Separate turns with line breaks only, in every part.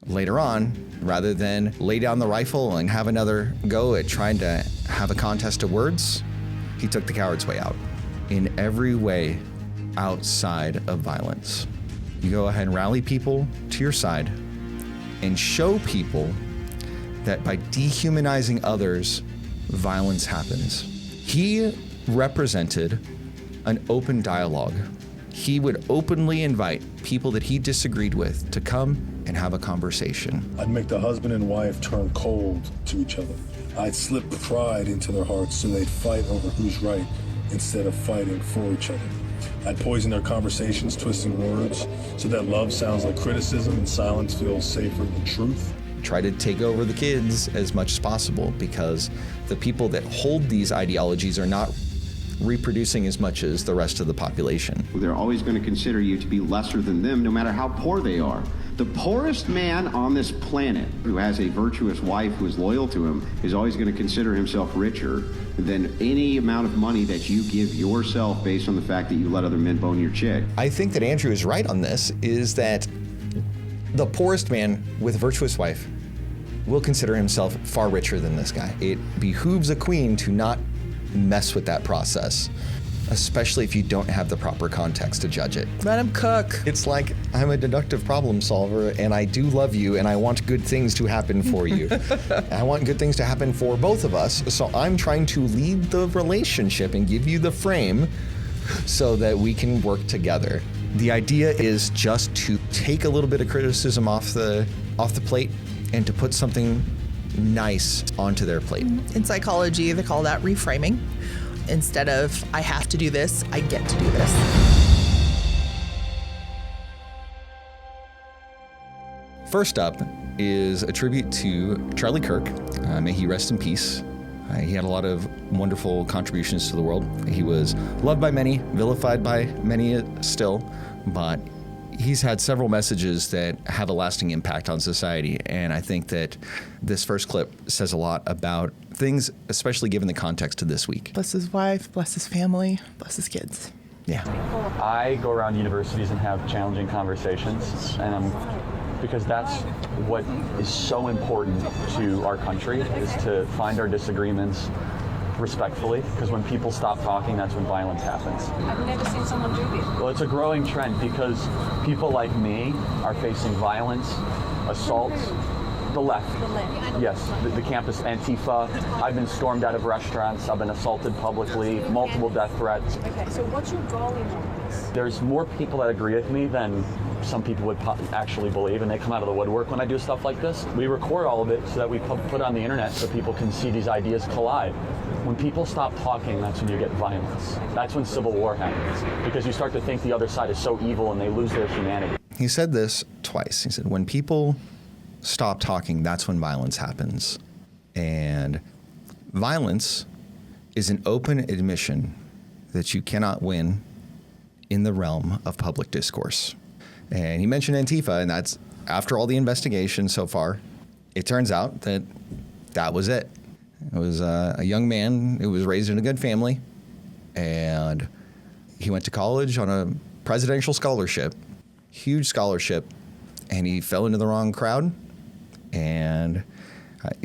Later on, rather than lay down the rifle and have another go at trying to have a contest of words, he took the coward's way out. In every way outside of violence. You go ahead and rally people to your side and show people that by dehumanizing others, violence happens. He represented an open dialogue. He would openly invite people that he disagreed with to come and have a conversation.
I'd make the husband and wife turn cold to each other. I'd slip pride into their hearts so they'd fight over who's right instead of fighting for each other. I'd poison their conversations, twisting words so that love sounds like criticism and silence feels safer than truth.
Try to take over the kids as much as possible because the people that hold these ideologies are not reproducing as much as the rest of the population.
They're always going to consider you to be lesser than them, no matter how poor they are. The poorest man on this planet who has a virtuous wife who is loyal to him is always going to consider himself richer than any amount of money that you give yourself based on the fact that you let other men bone your chick.
I think that Andrew is right on this, is that the poorest man with a virtuous wife will consider himself far richer than this guy. It behooves a queen to not mess with that process, especially if you don't have the proper context to judge it.
Let him cook.
It's like, I'm a deductive problem solver and I do love you and I want good things to happen for you. I want good things to happen for both of us, so I'm trying to lead the relationship and give you the frame so that we can work together. The idea is just to take a little bit of criticism off the plate and to put something nice onto their plate.
In psychology, they call that reframing. Instead of, I have to do this, I get to do this.
First up is a tribute to Charlie Kirk. May he rest in peace. He had a lot of wonderful contributions to the world. He was loved by many, vilified by many still, but he's had several messages that have a lasting impact on society, and I think that this first clip says a lot about things, especially given the context of this week.
Bless his wife, bless his family, bless his kids.
Yeah.
I go around universities and have challenging conversations, and because that's what is so important to our country, is to find our disagreements respectfully, because when people stop talking, that's when violence happens.
I've never seen someone do this.
Well, it's a growing trend because people like me are facing violence, assaults. The left.
The left.
Yes, the campus Antifa. I've been stormed out of restaurants. I've been assaulted publicly, multiple death threats.
Okay, so what's your goal in all this?
There's more people that agree with me than some people would actually believe, and they come out of the woodwork when I do stuff like this. We record all of it so that we put it on the internet so people can see these ideas collide. When people stop talking, that's when you get violence. That's when civil war happens, because you start to think the other side is so evil and they lose their humanity.
He said this twice. He said, when people stop talking, that's when violence happens. And violence is an open admission that you cannot win in the realm of public discourse. And he mentioned Antifa, and that's after all the investigation so far. It turns out that that was it. It was a young man who was raised in a good family, and he went to college on a presidential scholarship, huge scholarship, and he fell into the wrong crowd. And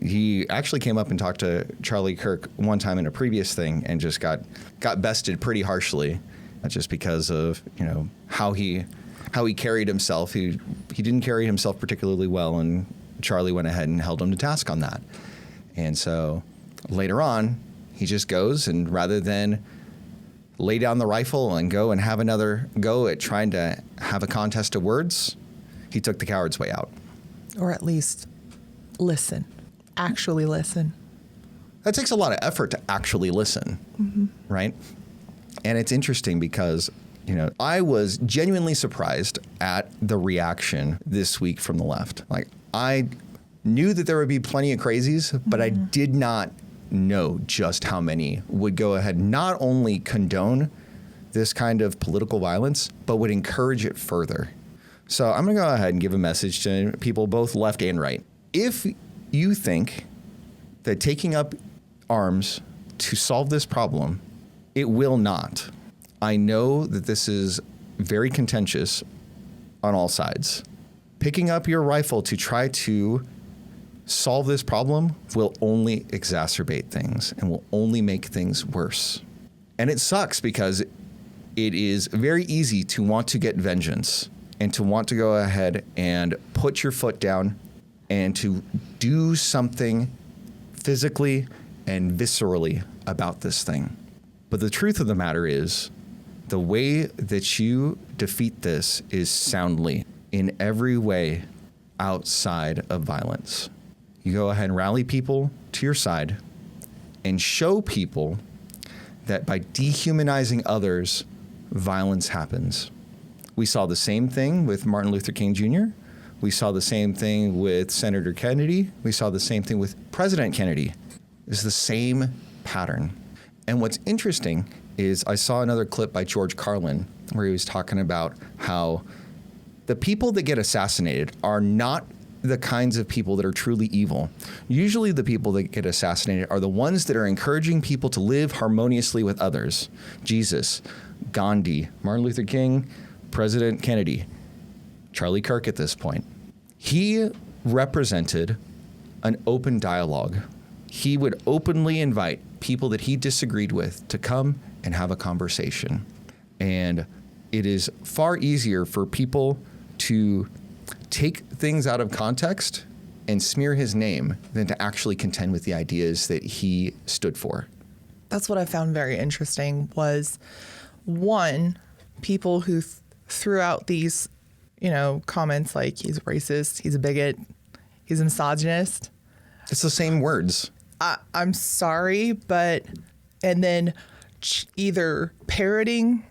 he actually came up and talked to Charlie Kirk one time in a previous thing and just got bested pretty harshly, just because of, you know, how he carried himself. He didn't carry himself particularly well, and Charlie went ahead and held him to task on that. And so later on, he just goes, and rather than lay down the rifle and go and have another go at trying to have a contest of words, he took the coward's way out.
Or at least listen. Actually listen.
That takes a lot of effort to actually listen, right? And it's interesting because, you know, I was genuinely surprised at the reaction this week from the left. Like, I knew that there would be plenty of crazies, but I did not know just how many would go ahead not only condone this kind of political violence, but would encourage it further. So I'm going to go ahead and give a message to people both left and right. If you think that taking up arms to solve this problem, it will not. I know that this is very contentious on all sides, picking up your rifle to try to solve this problem will only exacerbate things and will only make things worse. And it sucks because it is very easy to want to get vengeance and to want to go ahead and put your foot down and to do something physically and viscerally about this thing. But the truth of the matter is, the way that you defeat this is soundly in every way outside of violence. You go ahead and rally people to your side and show people that by dehumanizing others, violence happens. We saw the same thing with Martin Luther King Jr. We saw the same thing with Senator Kennedy. We saw the same thing with President Kennedy. It's the same pattern. And what's interesting is I saw another clip by George Carlin where he was talking about how the people that get assassinated are not the kinds of people that are truly evil. Usually the people that get assassinated are the ones that are encouraging people to live harmoniously with others. Jesus, Gandhi, Martin Luther King, President Kennedy, Charlie Kirk at this point. He represented an open dialogue. He would openly invite people that he disagreed with to come and have a conversation. And it is far easier for people to take things out of context and smear his name than to actually contend with the ideas that he stood for.
That's what I found very interesting was, one, people who threw out these, comments like he's racist, he's a bigot, he's a misogynist.
It's the same words.
I'm sorry, but, and then either parroting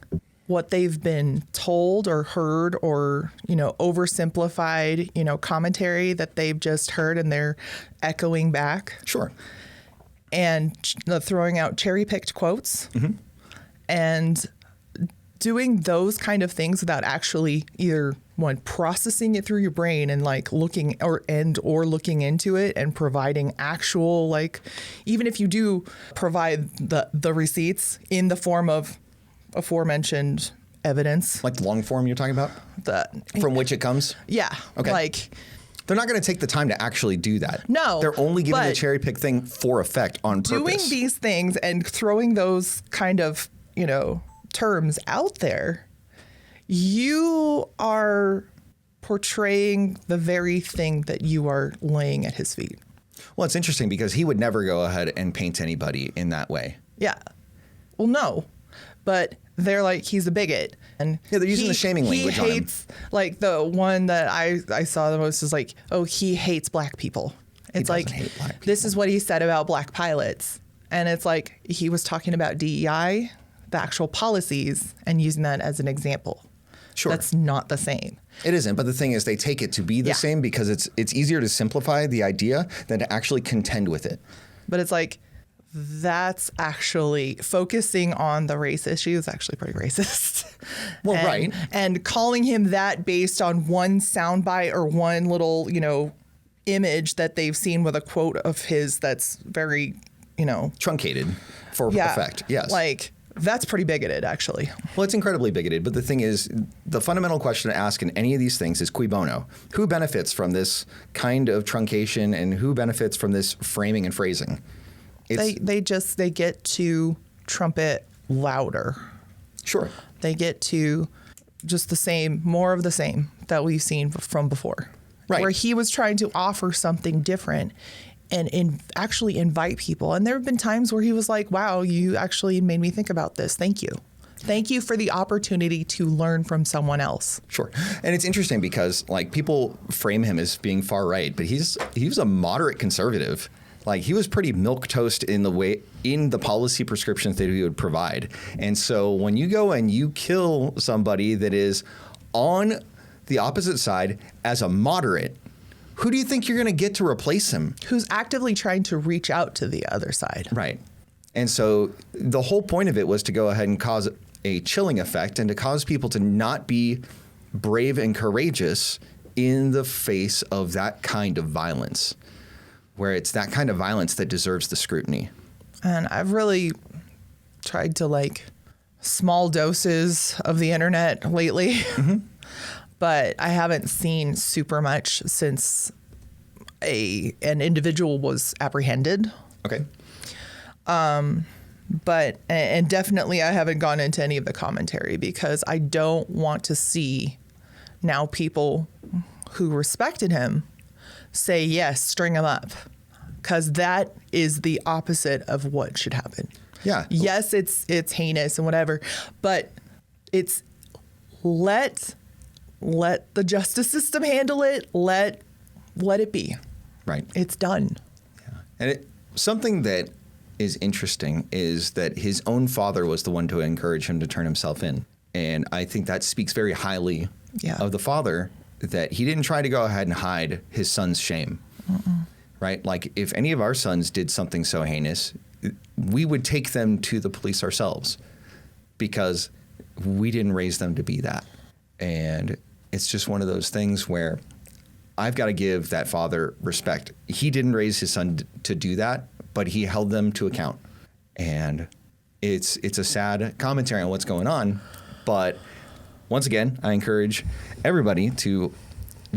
what they've been told or heard or, oversimplified, commentary that they've just heard and they're echoing back.
Sure.
And throwing out cherry-picked quotes and doing those kind of things without actually either one processing it through your brain and like looking looking into it and providing actual, even if you do provide the receipts in the form of aforementioned evidence.
Like long form you're talking about? From which it comes?
Yeah.
Okay. They're not going to take the time to actually do that.
No.
They're only giving the cherry pick thing for effect on purpose.
Doing these things and throwing those kind of, terms out there, you are portraying the very thing that you are laying at his feet.
Well, it's interesting because he would never go ahead and paint anybody in that way.
Yeah. Well, no. But they're like, he's a bigot. And
yeah, they're using the shaming language on him. He
hates, the one that I saw the most is like, oh, he hates black people. It's like,
hate black people.
This is what he said about black pilots. And it's like, he was talking about DEI, the actual policies, and using that as an example.
Sure.
That's not the same.
It isn't, but the thing is they take it to be the same because it's easier to simplify the idea than to actually contend with it.
But it's like, that's actually focusing on the race issue is actually pretty racist.
Well, right.
And calling him that based on one soundbite or one little, image that they've seen with a quote of his that's very,
truncated for effect. Yes.
That's pretty bigoted, actually.
Well, it's incredibly bigoted. But the thing is, the fundamental question to ask in any of these things is cui bono? Who benefits from this kind of truncation and who benefits from this framing and phrasing?
They get to trumpet louder.
Sure.
They get to just more of the same that we've seen from before.
Right.
Where he was trying to offer something different and actually invite people. And there have been times where he was like, wow, you actually made me think about this. Thank you. Thank you for the opportunity to learn from someone else.
Sure. And it's interesting because people frame him as being far right, but he was a moderate conservative. He was pretty milquetoast in the policy prescriptions that he would provide. And so when you go and you kill somebody that is on the opposite side as a moderate, who do you think you're going to get to replace him?
Who's actively trying to reach out to the other side.
Right. And so the whole point of it was to go ahead and cause a chilling effect and to cause people to not be brave and courageous in the face of that kind of violence, where it's that kind of violence that deserves the scrutiny.
And I've really tried to small doses of the internet lately. but I haven't seen super much since an individual was apprehended.
Okay.
But and definitely I haven't gone into any of the commentary because I don't want to see now people who respected him say, yes, string him up, because that is the opposite of what should happen.
Yeah.
Yes, it's heinous and whatever, but it's let the justice system handle it. Let it be.
Right.
It's done.
Yeah. And something that is interesting is that his own father was the one to encourage him to turn himself in. And I think that speaks very highly of the father, that he didn't try to go ahead and hide his son's shame. Right? Like, if any of our sons did something so heinous, we would take them to the police ourselves because we didn't raise them to be that. And it's just one of those things where I've got to give that father respect. He didn't raise his son to do that, but he held them to account. And it's a sad commentary on what's going on. But once again, I encourage everybody to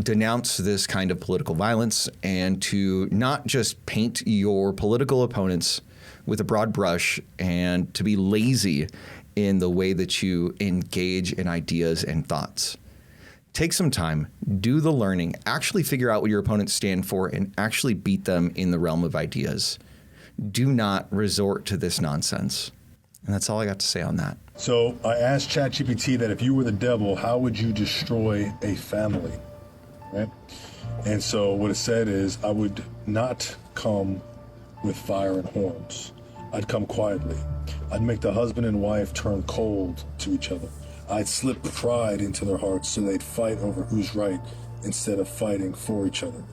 denounce this kind of political violence and to not just paint your political opponents with a broad brush and to be lazy in the way that you engage in ideas and thoughts. Take some time, do the learning, actually figure out what your opponents stand for, and actually beat them in the realm of ideas. Do not resort to this nonsense. And that's all I got to say on that.
So I asked ChatGPT that if you were the devil, how would you destroy a family? Right? And so what it said is, I would not come with fire and horns. I'd come quietly. I'd make the husband and wife turn cold to each other. I'd slip pride into their hearts so they'd fight over who's right instead of fighting for each other.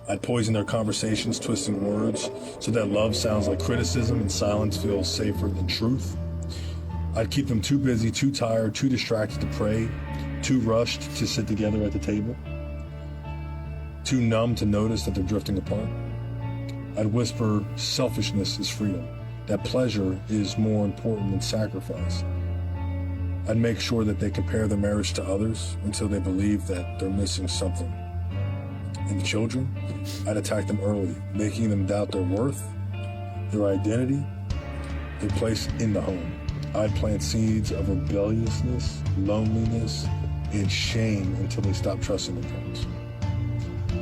I'd poison their conversations, twisting words so that love sounds like criticism and silence feels safer than truth. I'd keep them too busy, too tired, too distracted to pray, too rushed to sit together at the table, too numb to notice that they're drifting apart. I'd whisper selfishness is freedom, that pleasure is more important than sacrifice. I'd make sure that they compare their marriage to others until they believe that they're missing something. And the children, I'd attack them early, making them doubt their worth, their identity, their place in the home. I'd plant seeds of rebelliousness, loneliness, and shame until they stop trusting their parents.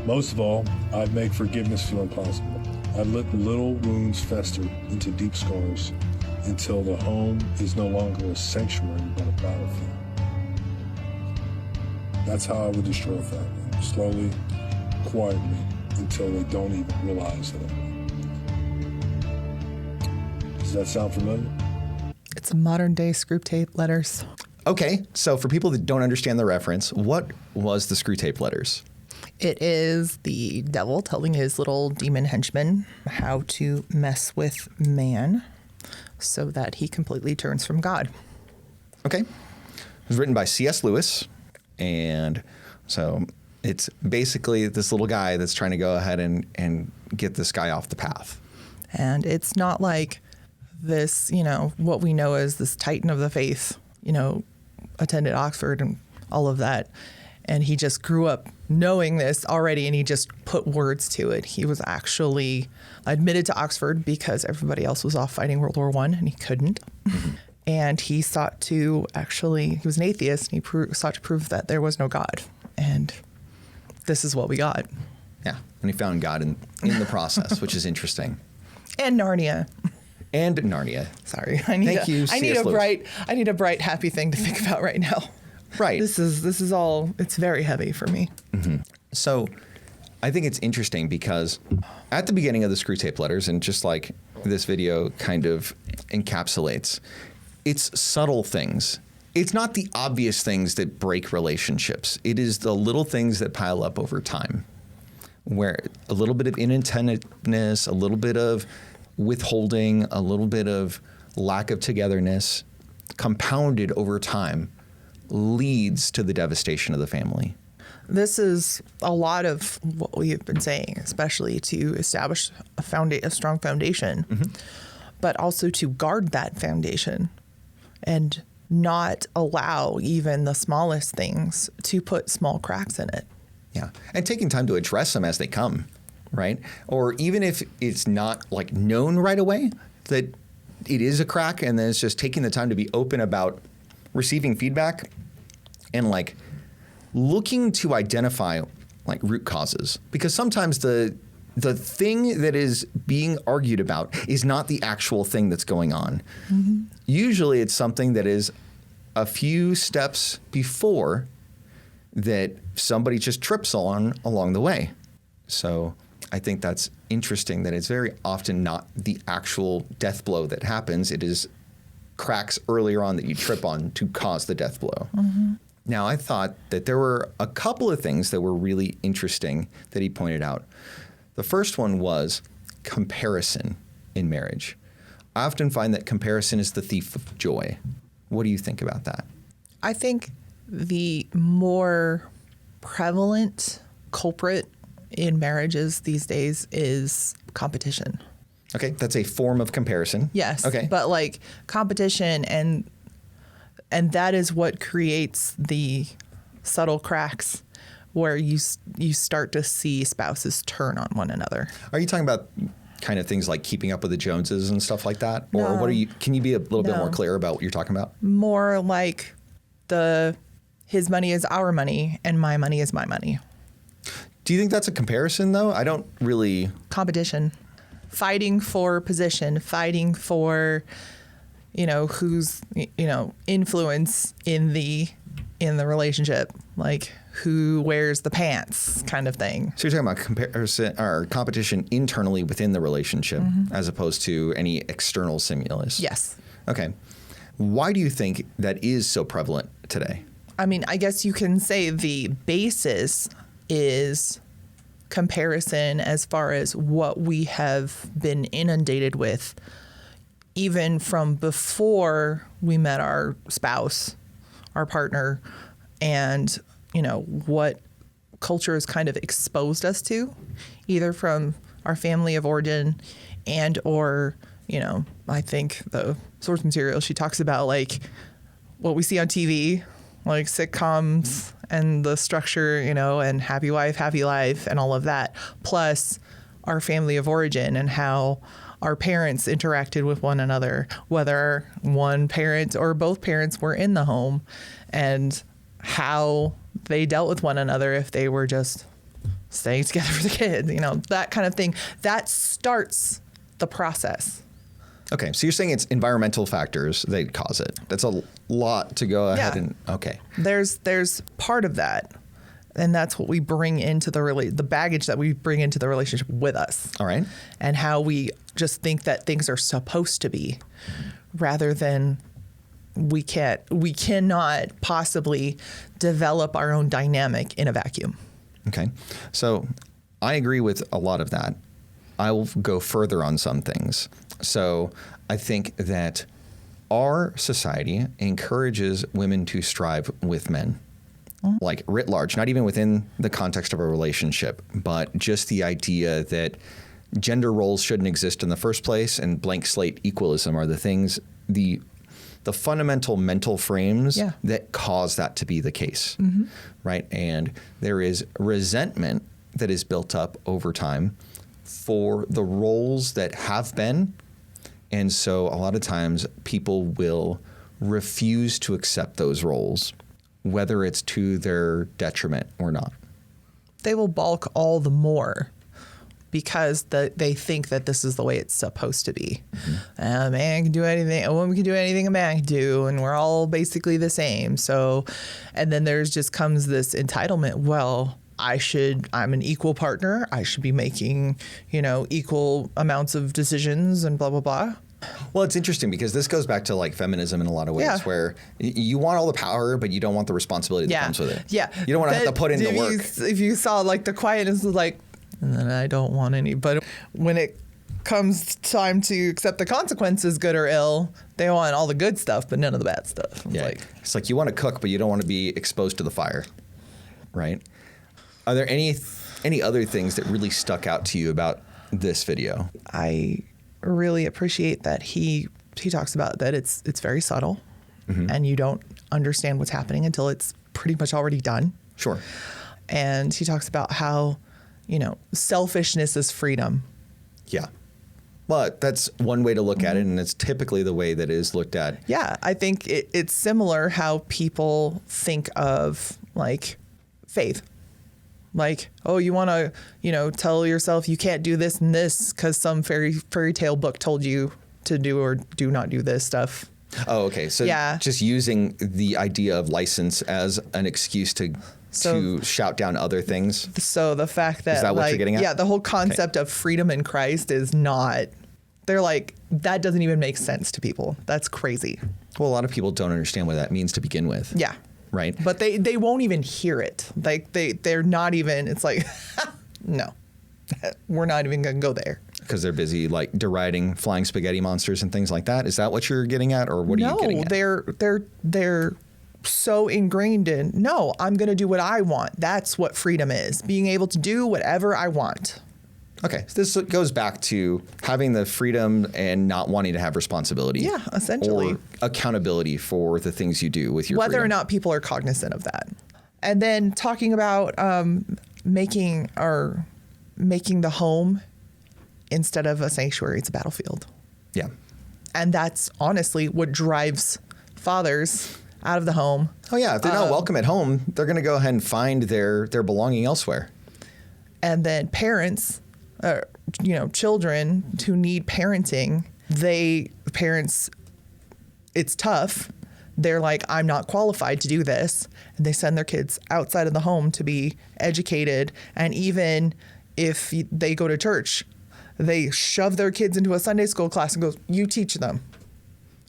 Most of all, I'd make forgiveness feel impossible. I'd let little wounds fester into deep scars until the home is no longer a sanctuary but a battlefield. That's how I would destroy a family, slowly, quietly, until they don't even realize that. Does that sound familiar?
It's a modern day Screwtape Letters.
Okay, so for people that don't understand the reference, what was the Screwtape Letters?
It is the devil telling his little demon henchman how to mess with man so that he completely turns from God.
Okay. It was written by C.S. Lewis, and so it's basically this little guy that's trying to go ahead and get this guy off the path.
And it's not like this, what we know as this titan of the faith, attended Oxford and all of that. And he just grew up knowing this already, and he just put words to it. He was actually admitted to Oxford because everybody else was off fighting World War I, and he couldn't. Mm-hmm. And he sought to he was an atheist, and he sought to prove that there was no God. And this is what we got.
Yeah, and he found God in the process, which is interesting.
And Narnia.
And Narnia.
Sorry, I need a bright, happy thing to think about right now.
Right.
This is all, it's very heavy for me.
Mm-hmm. So I think it's interesting because at the beginning of the Screwtape Letters, and just like this video kind of encapsulates, it's subtle things. It's not the obvious things that break relationships. It is the little things that pile up over time, where a little bit of inattentiveness, a little bit of withholding, a little bit of lack of togetherness compounded over time leads to the devastation of the family.
This is a lot of what we have been saying, especially to establish a strong foundation, mm-hmm. but also to guard that foundation and not allow even the smallest things to put small cracks in it.
Yeah. And taking time to address them as they come, right? Or even if it's not like known right away that it is a crack, and then it's just taking the time to be open about receiving feedback and like looking to identify like root causes. Because sometimes the thing that is being argued about is not the actual thing that's going on. Mm-hmm. Usually it's something that is a few steps before that somebody just trips on along the way. So I think that's interesting that it's very often not the actual death blow that happens. It is cracks earlier on that you trip on to cause the death blow. Mm-hmm. Now, I thought that there were a couple of things that were really interesting that he pointed out. The first one was comparison in marriage. I often find that comparison is the thief of joy. What do you think about that?
I think the more prevalent culprit in marriages these days is competition.
Okay, that's a form of comparison.
Yes.
Okay.
But like competition and that is what creates the subtle cracks where you start to see spouses turn on one another.
Are you talking about kind of things like keeping up with the Joneses and stuff like that?
No.
Or what are you, can you be a little bit
No.
more clear about what you're talking about?
More like his money is our money and my money is my money.
Do you think that's a comparison though? I don't really.
Competition. Fighting for position, fighting for, who's, influence in the relationship, like who wears the pants kind of thing.
So you're talking about comparison or competition internally within the relationship as opposed to any external stimulus?
Yes.
Okay. Why do you think that is so prevalent today?
I mean, I guess you can say the basis is comparison as far as what we have been inundated with, even from before we met our spouse, our partner, and, what culture has kind of exposed us to, either from our family of origin and or, I think the source material she talks about, like what we see on TV, like sitcoms and the structure, and happy wife, happy life and all of that, plus our family of origin and how our parents interacted with one another, whether one parent or both parents were in the home, and how they dealt with one another if they were just staying together for the kids, that kind of thing. That starts the process.
Okay, so you're saying it's environmental factors that cause it. That's a lot to go ahead and, okay.
There's part of that, and that's what we bring into the baggage that we bring into the relationship with us.
All right.
And how we just think that things are supposed to be, rather than we cannot possibly develop our own dynamic in a vacuum.
Okay, so I agree with a lot of that. I will go further on some things. So I think that our society encourages women to strive with men, like writ large, not even within the context of a relationship, but just the idea that gender roles shouldn't exist in the first place, and blank slate equalism are the things, the fundamental mental frames that cause that to be the case, right? And there is resentment that is built up over time for the roles that have been. And so a lot of times people will refuse to accept those roles, whether it's to their detriment or not.
They will balk all the more because they think that this is the way it's supposed to be. A man can do anything, a woman can do anything a man can do, and we're all basically the same. So, and then there's just comes this entitlement. Well, I'm an equal partner. I should be making, equal amounts of decisions and blah, blah, blah.
Well, it's interesting because this goes back to like feminism in a lot of ways, where you want all the power, but you don't want the responsibility that comes with it.
Yeah.
You don't want to have to put in the work.
If you saw like the quietness was like, and then I don't want any. But when it comes time to accept the consequences, good or ill, they want all the good stuff, but none of the bad stuff.
It's like you want to cook, but you don't want to be exposed to the fire, right? Are there any other things that really stuck out to you about this video?
I really appreciate that he talks about that it's very subtle, and you don't understand what's happening until it's pretty much already done.
Sure.
And he talks about how, selfishness is freedom.
Yeah. Well, that's one way to look at it, and it's typically the way that it is looked at.
Yeah, I think it's similar how people think of like faith. Like, oh, you want to, tell yourself you can't do this and this because some fairy tale book told you to do or do not do this stuff.
Oh, okay. So just using the idea of license as an excuse to shout down other things.
So the fact that,
is that what you're getting at?
Yeah, the whole concept of freedom in Christ is not, they're like, that doesn't even make sense to people. That's crazy.
Well, a lot of people don't understand what that means to begin with.
Yeah.
Right.
But they won't even hear it. Like they're not even, it's like, no, we're not even going to go there.
Because they're busy like deriding flying spaghetti monsters and things like that. Is that what you're getting at, or what are you getting at?
No, they're so ingrained in, no, I'm going to do what I want. That's what freedom is, being able to do whatever I want.
Okay, so this goes back to having the freedom and not wanting to have responsibility.
Yeah, essentially.
Or accountability for the things you do with your
Whether
freedom.
or not people are cognizant of that. And then talking about making the home, instead of a sanctuary, it's a battlefield.
Yeah.
And that's honestly what drives fathers out of the home.
Oh, yeah. If they're not welcome at home, they're going to go ahead and find their belonging elsewhere.
And then parents, children who need parenting, it's tough. They're like, I'm not qualified to do this. And they send their kids outside of the home to be educated. And even if they go to church, they shove their kids into a Sunday school class and go, you teach them.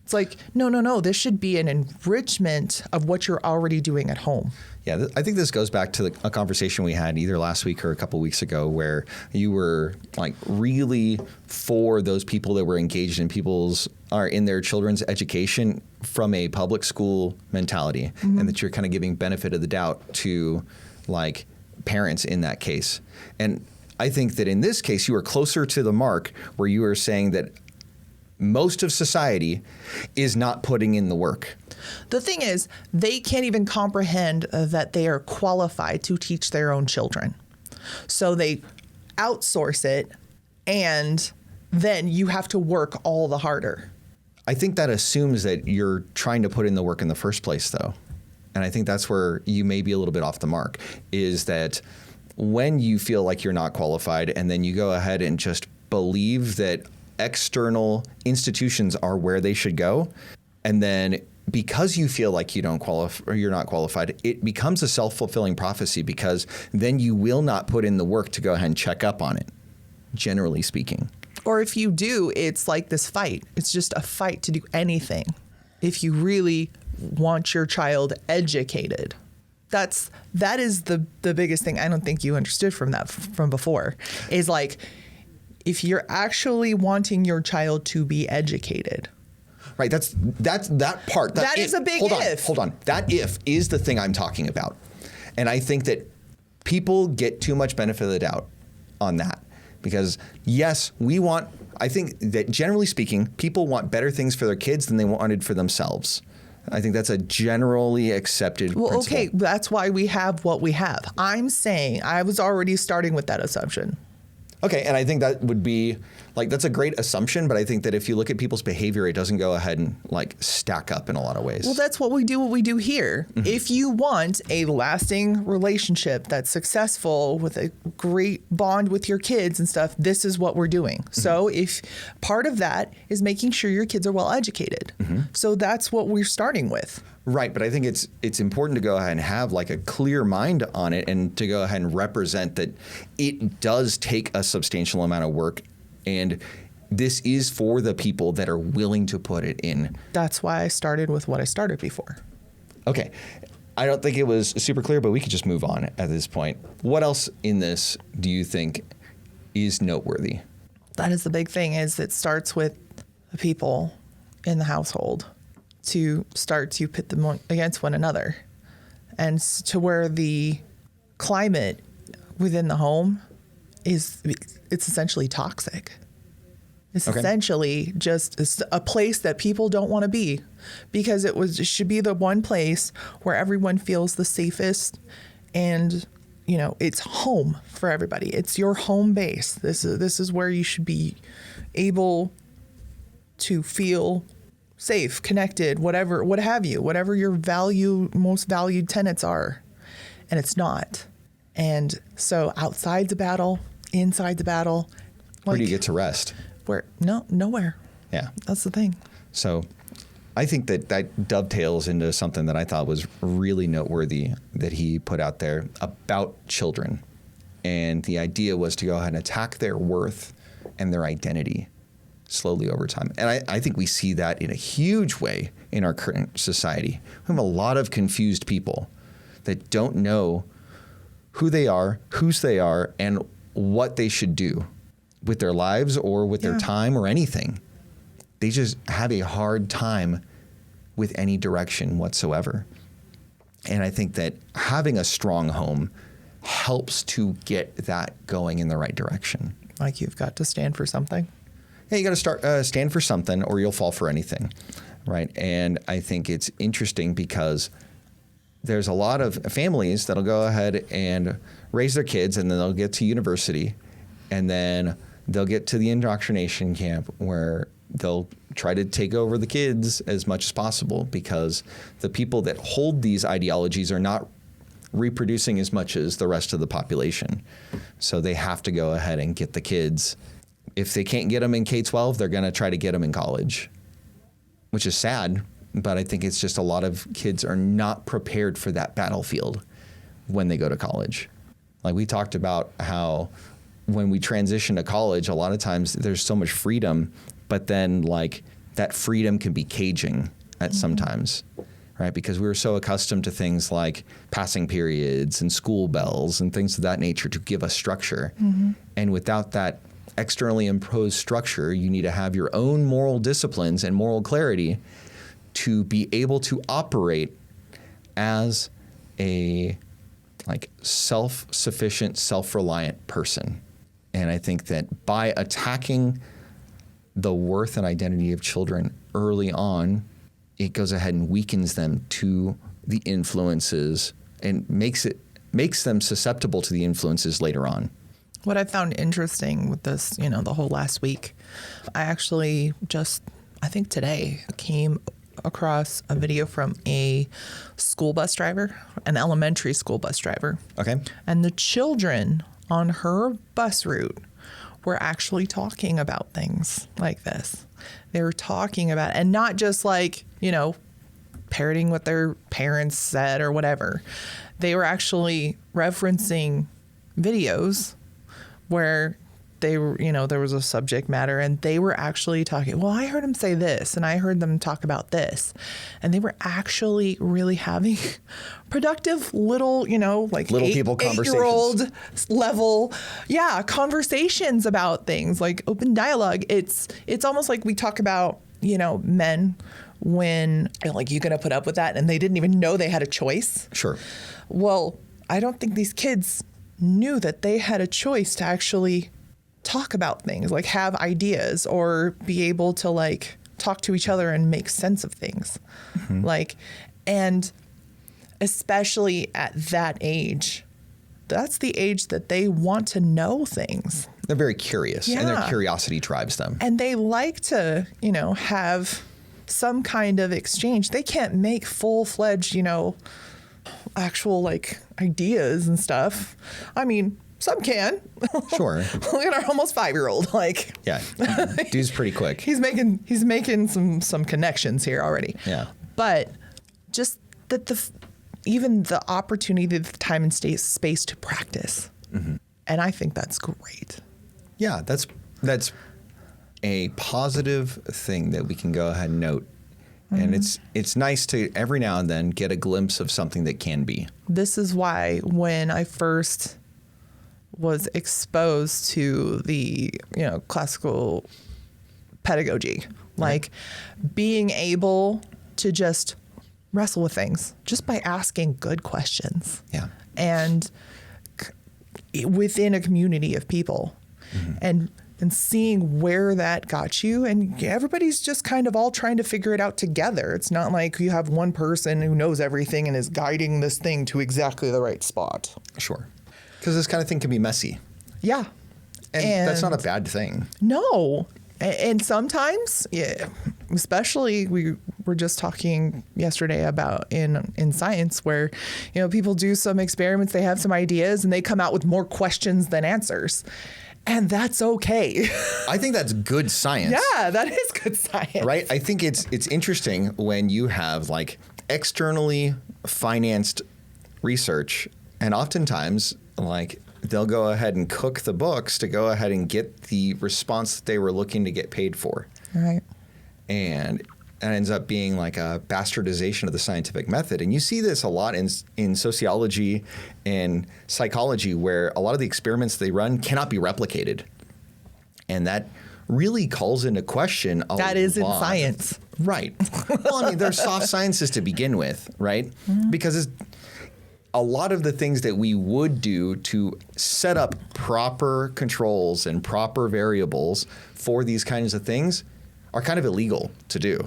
It's like, no. This should be an enrichment of what you're already doing at home.
Yeah, I think this goes back to a conversation we had either last week or a couple weeks ago where you were like really for those people that were engaged in their children's education from a public school mentality, and that you're kind of giving benefit of the doubt to like parents in that case. And I think that in this case, you are closer to the mark where you are saying that most of society is not putting in the work.
The thing is, they can't even comprehend that they are qualified to teach their own children. So they outsource it, and then you have to work all the harder.
I think that assumes that you're trying to put in the work in the first place, though. And I think that's where you may be a little bit off the mark, is that when you feel like you're not qualified and then you go ahead and just believe that external institutions are where they should go, and then because you feel like you don't qualify or you're not qualified, it becomes a self-fulfilling prophecy, because then you will not put in the work to go ahead and check up on it, generally speaking.
Or if you do, it's like this fight. It's just a fight to do anything. If you really want your child educated, that is the biggest thing. I don't think you understood from before, is like, if you're actually wanting your child to be educated.
Right. That's that part.
That is a big if.
Hold on. That if is the thing I'm talking about. And I think that people get too much benefit of the doubt on that. Because yes, I think that generally speaking, people want better things for their kids than they wanted for themselves. I think that's a generally accepted principle.
Okay, that's why we have what we have. I'm saying I was already starting with that assumption.
Okay, and I think that would be, like, that's a great assumption, but I think that if you look at people's behavior, it doesn't go ahead and, like, stack up in a lot of ways.
Well, that's what we do here. Mm-hmm. If you want a lasting relationship that's successful with a great bond with your kids and stuff, this is what we're doing. Mm-hmm. So if part of that is making sure your kids are well educated. Mm-hmm. So that's what we're starting with.
Right, but I think it's important to go ahead and have like a clear mind on it, and to go ahead and represent that it does take a substantial amount of work, and this is for the people that are willing to put it in.
That's why I started with what I started before.
Okay. I don't think it was super clear, but we could just move on at this point. What else in this do you think is noteworthy?
That is the big thing, is it starts with the people in the household to start to pit them against one another, and to where the climate within the home it's essentially toxic. It's essentially just a place that people don't want to be, because it should be the one place where everyone feels the safest, and it's home for everybody. It's your home base. This is where you should be able to feel safe, connected, whatever your most valued tenets are, and it's not. And so outside the battle, inside the battle,
where do you get to rest?
Nowhere.
Yeah.
That's the thing.
So I think that dovetails into something that I thought was really noteworthy that he put out there about children. And the idea was to go ahead and attack their worth and their identity slowly over time. And I think we see that in a huge way in our current society. We have a lot of confused people that don't know who they are, whose they are, and what they should do with their lives or with their time or anything. They just have a hard time with any direction whatsoever. And I think that having a strong home helps to get that going in the right direction.
Like you've got to stand for something.
Yeah, you got to stand for something, or you'll fall for anything, right? And I think it's interesting because there's a lot of families that'll go ahead and raise their kids, and then they'll get to university, and then they'll get to the indoctrination camp where they'll try to take over the kids as much as possible, because the people that hold these ideologies are not reproducing as much as the rest of the population. So they have to go ahead and get the kids. If they can't get them in K-12, they're going to try to get them in college, which is sad. But I think it's just a lot of kids are not prepared for that battlefield when they go to college. Like we talked about how when we transition to college, a lot of times there's so much freedom, but then like that freedom can be caging at sometimes, right? Because we were so accustomed to things like passing periods and school bells and things of that nature to give us structure. And without that externally imposed structure, you need to have your own moral disciplines and moral clarity to be able to operate as a self-sufficient, self-reliant person. And I think that by attacking the worth and identity of children early on, it goes ahead and weakens them to the influences and makes them susceptible to the influences later on.
What I found interesting with this, the whole last week, I actually I think today came across a video from a school bus driver, an elementary school bus driver. Okay. And the children on her bus route were actually talking about things like this. They were talking about, and not just like, parroting what their parents said or whatever. They were actually referencing videos where they were, there was a subject matter, and they were actually talking, well, I heard him say this, and I heard them talk about this. And they were actually really having productive little,
little people conversations.
8-year-old level, conversations about things, like open dialogue. It's almost like we talk about, men when, like, you gonna put up with that? And they didn't even know they had a choice. Sure. Well, I don't think these kids knew that they had a choice to actually talk about things, like have ideas or be able to like talk to each other and make sense of things. And especially at that age, that's the age that they want to know things.
They're very curious, and their curiosity drives them.
And they like to, have some kind of exchange. They can't make full-fledged, actual like ideas and stuff. I mean, some can. Sure. Look at our almost 5-year-old. Like, yeah,
dude's pretty quick.
He's making some connections here already. Yeah. But just that even the opportunity, the time and space to practice, and I think that's great.
Yeah, that's a positive thing that we can go ahead and note. And it's nice to every now and then get a glimpse of something that can be.
This is why when I first was exposed to the, classical pedagogy, like being able to just wrestle with things just by asking good questions. Yeah. And within a community of people. And and seeing where that got you. And everybody's just kind of all trying to figure it out together. It's not like you have one person who knows everything and is guiding this thing to exactly the right spot.
Sure. Because this kind of thing can be messy.
Yeah.
And that's not a bad thing.
No. And sometimes, yeah, especially we were just talking yesterday about in science where, people do some experiments, they have some ideas and they come out with more questions than answers. And that's okay.
I think that's good science.
Yeah, that is good science.
Right? I think it's interesting when you have like externally financed research, and oftentimes like they'll go ahead and cook the books to go ahead and get the response that they were looking to get paid for.
Right.
And it ends up being like a bastardization of the scientific method. And you see this a lot in sociology and psychology, where a lot of the experiments they run cannot be replicated. And that really calls into question a lot.
That is in science.
Right. Well, I mean, they're soft sciences to begin with, right? Mm-hmm. Because a lot of the things that we would do to set up proper controls and proper variables for these kinds of things are kind of illegal to do.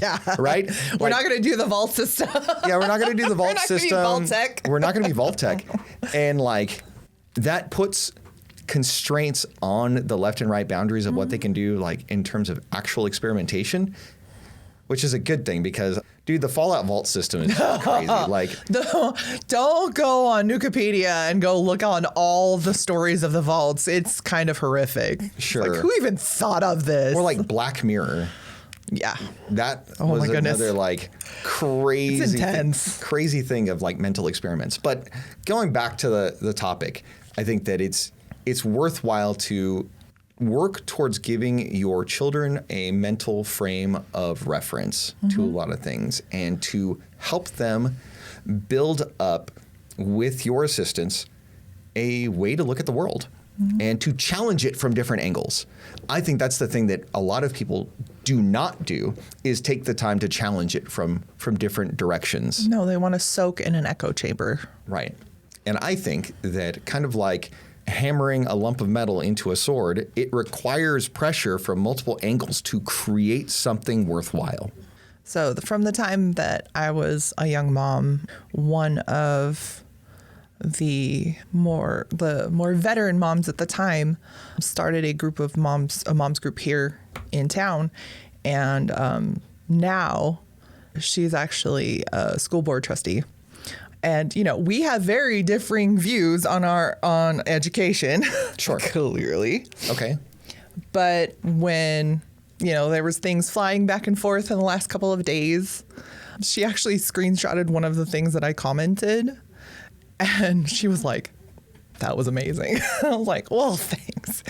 Yeah.
Right?
We're not going to do the vault system.
Yeah, we're not going to do the vault system.
We're not going to be vault tech.
We're not going to be vault tech. And like that puts constraints on the left and right boundaries of what they can do, like in terms of actual experimentation, which is a good thing because, dude, the Fallout vault system is crazy. Like,
don't go on Wikipedia and go look on all the stories of the vaults. It's kind of horrific.
Sure.
Like, who even thought of this?
Or like Black Mirror.
Yeah.
That was another like crazy thing of like mental experiments. But going back to the topic, I think that it's worthwhile to work towards giving your children a mental frame of reference to a lot of things and to help them build up, with your assistance, a way to look at the world and to challenge it from different angles. I think that's the thing that a lot of people do not do, is take the time to challenge it from different directions.
No, they want to soak in an echo chamber.
Right. And I think that kind of like hammering a lump of metal into a sword, it requires pressure from multiple angles to create something worthwhile.
So from the time that I was a young mom, one of the more veteran moms at the time started a group of moms, a moms group here in town. And now she's actually a school board trustee. And, we have very differing views on education.
Sure.
Clearly.
Okay.
But when, there was things flying back and forth in the last couple of days, she actually screenshotted one of the things that I commented. And she was like, that was amazing. I was like, well, thanks.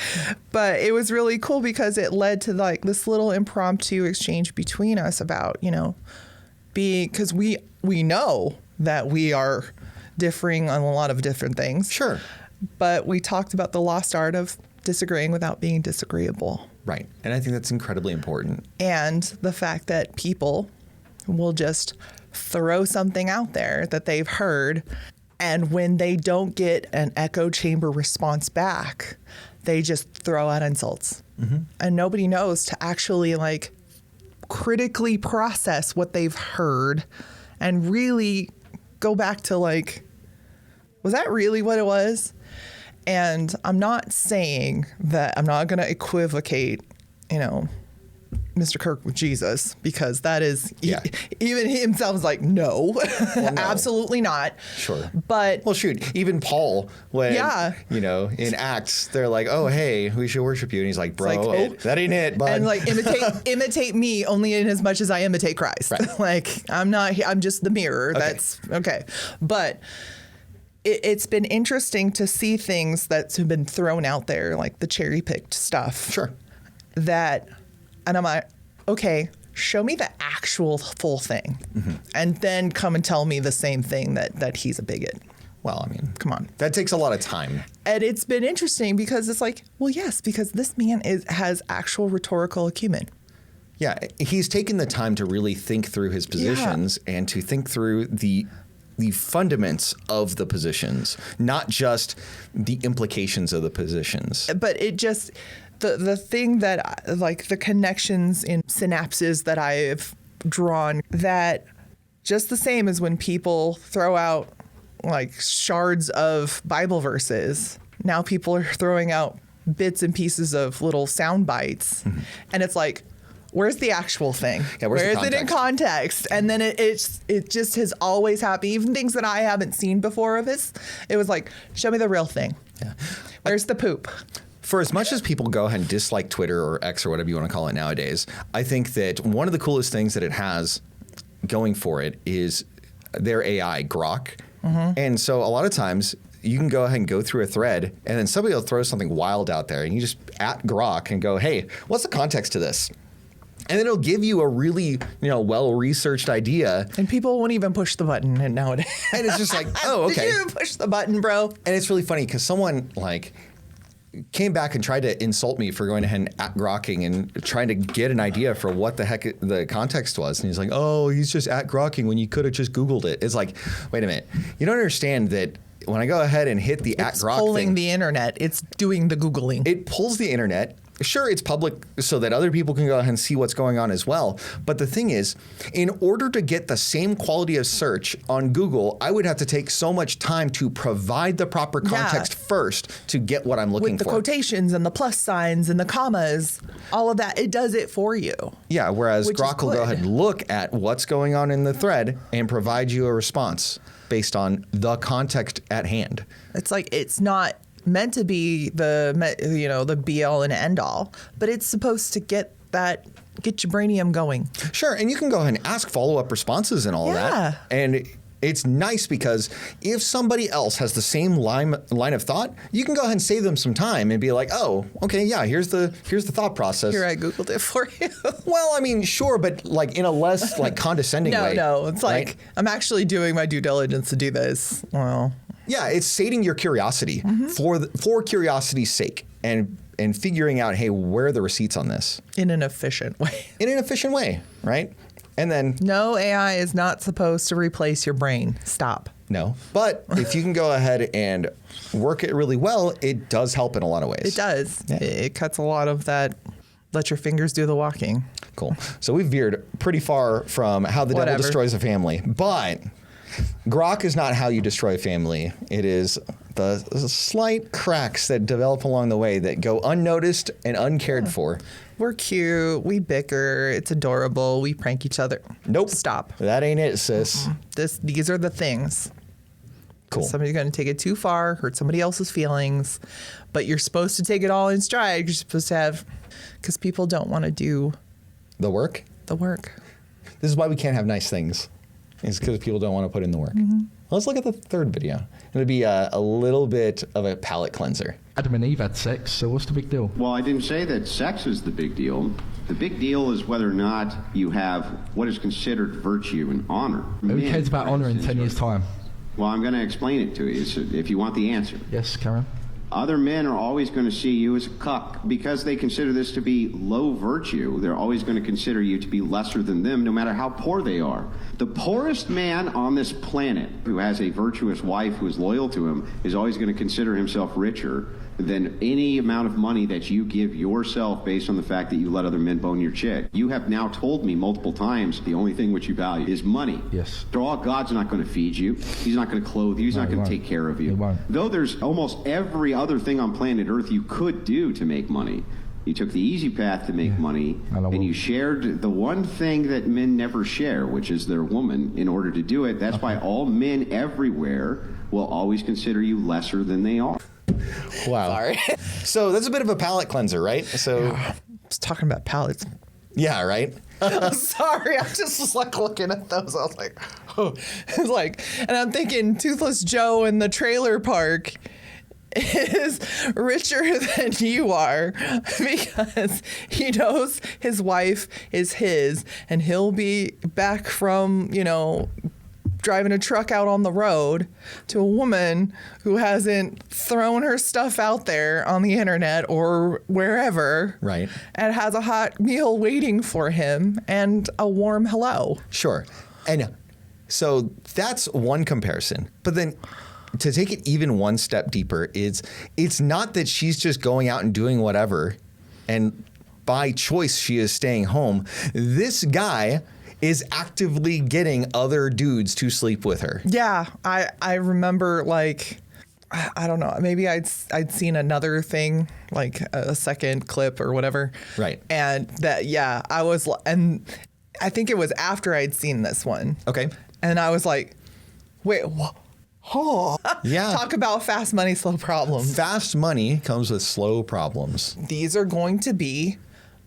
But it was really cool because it led to like this little impromptu exchange between us about, because we know that we are differing on a lot of different things.
Sure.
But we talked about the lost art of disagreeing without being disagreeable.
Right. And I think that's incredibly important.
And the fact that people will just throw something out there that they've heard, and when they don't get an echo chamber response back, they just throw out insults. And nobody knows to actually like critically process what they've heard and really go back to like, was that really what it was? And I'm not saying that I'm not going to equivocate, Mr. Kirk with Jesus, because that is, even he himself is like, no, absolutely not.
Sure.
But
well, shoot, even Paul, when, in Acts, they're like, oh, hey, we should worship you. And he's like, bro,
like,
that ain't it, bud.
And like, imitate me only in as much as I imitate Christ. Right. Like, I'm just the mirror. Okay. That's okay. But it's been interesting to see things that have been thrown out there, like the cherry-picked stuff.
Sure.
And I'm like, okay, show me the actual full thing. And then come and tell me the same thing that he's a bigot.
Well, I mean,
come on.
That takes a lot of time.
And it's been interesting because it's like, well, yes, because this man has actual rhetorical acumen.
Yeah, he's taken the time to really think through his positions and to think through the the fundaments of the positions, not just the implications of the positions.
But it just, the thing that, like the connections in synapses that I've drawn, that just the same as when people throw out like shards of Bible verses, now people are throwing out bits and pieces of little sound bites. Mm-hmm. And it's like, where's the actual thing?
Yeah,
where is it in context? And then it just has always happened. Even things that I haven't seen before of this, it was like, show me the real thing.
Yeah.
Where's the poop?
For as much as people go ahead and dislike Twitter or X or whatever you want to call it nowadays, I think that one of the coolest things that it has going for it is their AI, Grok. Mm-hmm. And so a lot of times you can go ahead and go through a thread and then somebody will throw something wild out there and you just at Grok and go, hey, what's the context to this? And then it'll give you a really, well-researched idea.
And people won't even push the button nowadays.
And it's just like, oh, okay.
Did you even push the button, bro?
And it's really funny because someone came back and tried to insult me for going ahead and at grokking and trying to get an idea for what the heck the context was. And he's like, oh, he's just at grokking when you could have just Googled it. It's like, wait a minute. You don't understand that when I go ahead and hit the at grok thing. It's pulling
the internet. It's doing the Googling.
It pulls the internet. Sure, it's public so that other people can go ahead and see what's going on as well. But the thing is, in order to get the same quality of search on Google, I would have to take so much time to provide the proper context first to get what I'm looking for.
With the quotations and the plus signs and the commas, all of that, it does it for you.
Yeah, whereas Grok will go ahead and look at what's going on in the thread and provide you a response based on the context at hand.
It's like, it's not meant to be the be all and end all, but it's supposed to get your brainium going.
Sure, and you can go ahead and ask follow-up responses and all that. And it's nice because if somebody else has the same line of thought, you can go ahead and save them some time and be like, oh, okay, yeah, here's the thought process.
Here, I Googled it for you.
Well, I mean, sure, but like in a less condescending way.
No, it's like, I'm actually doing my due diligence to do this. Well,
yeah, it's sating your curiosity for curiosity's sake and figuring out, hey, where are the receipts on this?
In an efficient way.
In an efficient way, right? And then...
No, AI is not supposed to replace your brain. Stop.
No. But if you can go ahead and work it really well, it does help in a lot of ways.
It does. Yeah. It cuts a lot of that, let your fingers do the walking.
Cool. So we've veered pretty far from how the devil destroys a family. But... Grok is not how you destroy a family. It is the slight cracks that develop along the way that go unnoticed and uncared for.
We're cute. We bicker. It's adorable. We prank each other.
Nope.
Stop.
That ain't it, sis.
These are the things.
Cool.
Somebody's going to take it too far, hurt somebody else's feelings, but you're supposed to take it all in stride. You're supposed to have, because people don't want to do
the work. This is why we can't have nice things. It's because people don't want to put in the work. Mm-hmm. Let's look at the third video. It'll be a little bit of a palate cleanser.
Adam and Eve had sex, so what's the big deal?
Well, I didn't say that sex is the big deal. The big deal is whether or not you have what is considered virtue and honor.
Who cares about honor in 10 years' time?
Well, I'm going to explain it to you if you want the answer.
Yes, Karen.
Other men are always going to see you as a cuck because they consider this to be low virtue. They're always going to consider you to be lesser than them, no matter how poor they are. The poorest man on this planet who has a virtuous wife who is loyal to him is always going to consider himself richer than any amount of money that you give yourself based on the fact that you let other men bone your chick. You have now told me multiple times the only thing which you value is money.
Yes.
After all, God's not going to feed you. He's not going to clothe you. He's not going to take care of you.
He won't.
Though there's almost every other thing on planet Earth you could do to make money. You took the easy path to make money, and you shared the one thing that men never share, which is their woman, in order to do it. That's why all men everywhere will always consider you lesser than they are.
Wow. Sorry. So that's a bit of a palate cleanser, right? So
I was talking about palates.
Yeah, right?
Sorry, I just was like looking at those. I was like, oh. It's like, and I'm thinking Toothless Joe in the trailer park is richer than you are because he knows his wife is his and he'll be back from, driving a truck out on the road to a woman who hasn't thrown her stuff out there on the internet or wherever.
Right.
And has a hot meal waiting for him and a warm hello.
Sure. And So that's one comparison. But then to take it even one step deeper, it's not that she's just going out and doing whatever and by choice she is staying home. This guy is actively getting other dudes to sleep with her.
Yeah, I remember, like, I don't know, maybe I'd seen another thing, like a second clip or whatever.
Right.
And that, yeah, and I think it was after I'd seen this one.
Okay.
And I was like, wait, what? Oh.
Yeah.
Talk about fast money, slow problems.
Fast money comes with slow problems.
These are going to be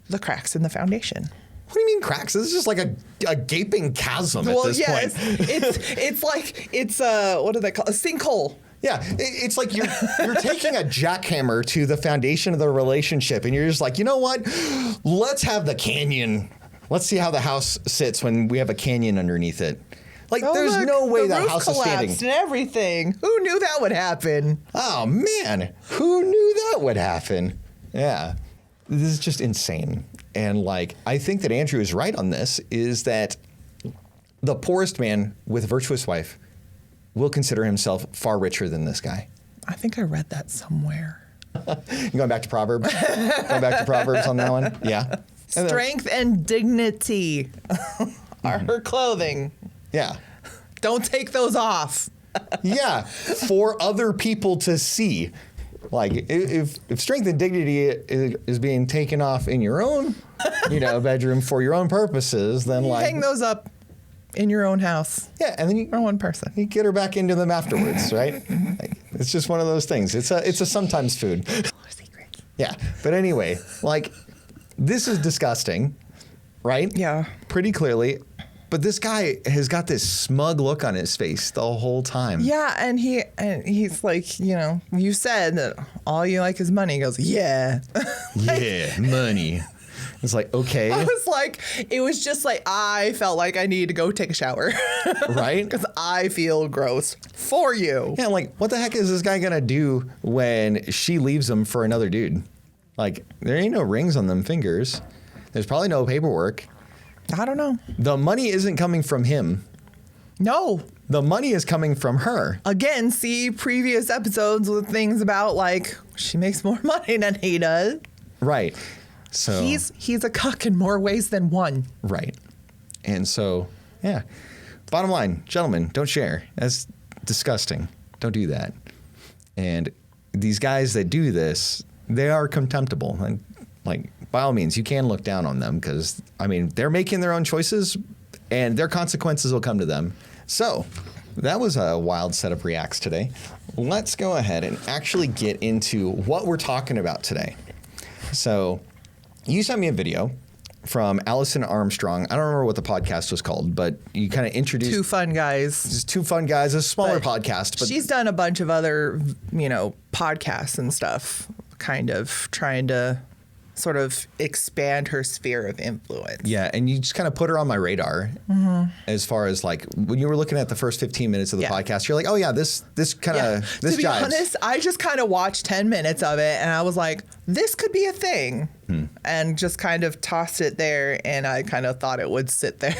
the cracks in the foundation.
What do you mean cracks? This is just like a gaping chasm at this point.
It's like, what do they call it? A sinkhole.
Yeah, it's like you're taking a jackhammer to the foundation of the relationship, and you're just like, you know what? Let's have the canyon. Let's see how the house sits when we have a canyon underneath it. Like, there's no way that house is standing.
And everything. Who knew that would happen?
Oh man, who knew that would happen? Yeah, this is just insane. And like, I think that Andrew is right on this. Is that the poorest man with a virtuous wife will consider himself far richer than this guy.
I think I read that somewhere.
You going back to Proverbs? Going back to Proverbs on that one? Yeah.
Strength and dignity are her clothing.
Yeah.
Don't take those off.
Yeah. For other people to see. Like, if strength and dignity is being taken off in your own, bedroom for your own purposes, then like...
Hang those up in your own house.
Yeah, and then
or one person.
You get her back into them afterwards, right? Like, it's just one of those things. It's a sometimes food.
Secret.
Yeah, but anyway, like, this is disgusting, right?
Yeah.
Pretty clearly. But this guy has got this smug look on his face the whole time.
Yeah, and he's like, you said that all you like is money. He goes, yeah.
Yeah, money. It's like, okay.
I was like, it was just like, I felt like I needed to go take a shower.
Right?
Because I feel gross for you.
Yeah, like, what the heck is this guy going to do when she leaves him for another dude? Like, there ain't no rings on them fingers. There's probably no paperwork.
I don't know.
The money isn't coming from him.
No.
The money is coming from her.
Again, see previous episodes with things about, like, she makes more money than he does.
Right. So
he's a cuck in more ways than one.
Right. And so, yeah. Bottom line, gentlemen, don't share. That's disgusting. Don't do that. And these guys that do this, they are contemptible. And like, by all means, you can look down on them because, I mean, they're making their own choices and their consequences will come to them. So that was a wild set of reacts today. Let's go ahead and actually get into what we're talking about today. So you sent me a video from Allison Armstrong. I don't remember what the podcast was called, but you kind of introduced...
Two fun guys.
Just two fun guys, a smaller podcast. But
she's done a bunch of other, podcasts and stuff, kind of trying to sort of expand her sphere of influence.
Yeah, and you just kind of put her on my radar as far as like when you were looking at the first 15 minutes of the podcast, you're like, oh yeah, this kind of this
jives. To be honest, I just kind of watched 10 minutes of it and I was like, this could be a thing. And just kind of tossed it there, and I kind of thought it would sit there.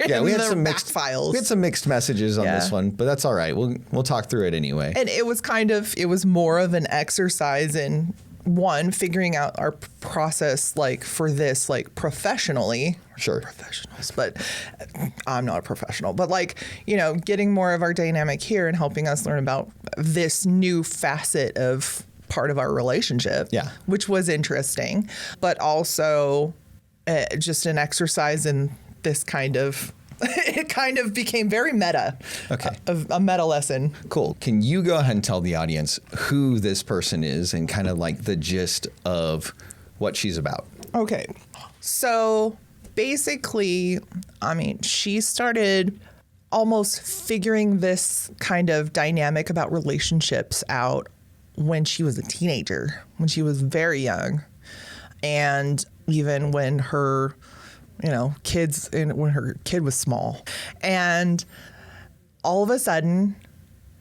Yeah, we had some
mixed files.
We had some mixed messages on this one, but that's all right. We'll talk through it anyway.
And it was more of an exercise in figuring out our process, like for this, like professionally.
Sure.
Professionals, but I'm not a professional. But like, getting more of our dynamic here and helping us learn about this new facet of part of our relationship. Yeah. Which was interesting, but also just an exercise in this kind of. It kind of became very meta. Okay. A meta lesson.
Cool. Can you go ahead and tell the audience who this person is and kind of like the gist of what she's about?
Okay. So basically, she started almost figuring this kind of dynamic about relationships out when she was a teenager, when she was very young. And even when her when her kid was small. And all of a sudden,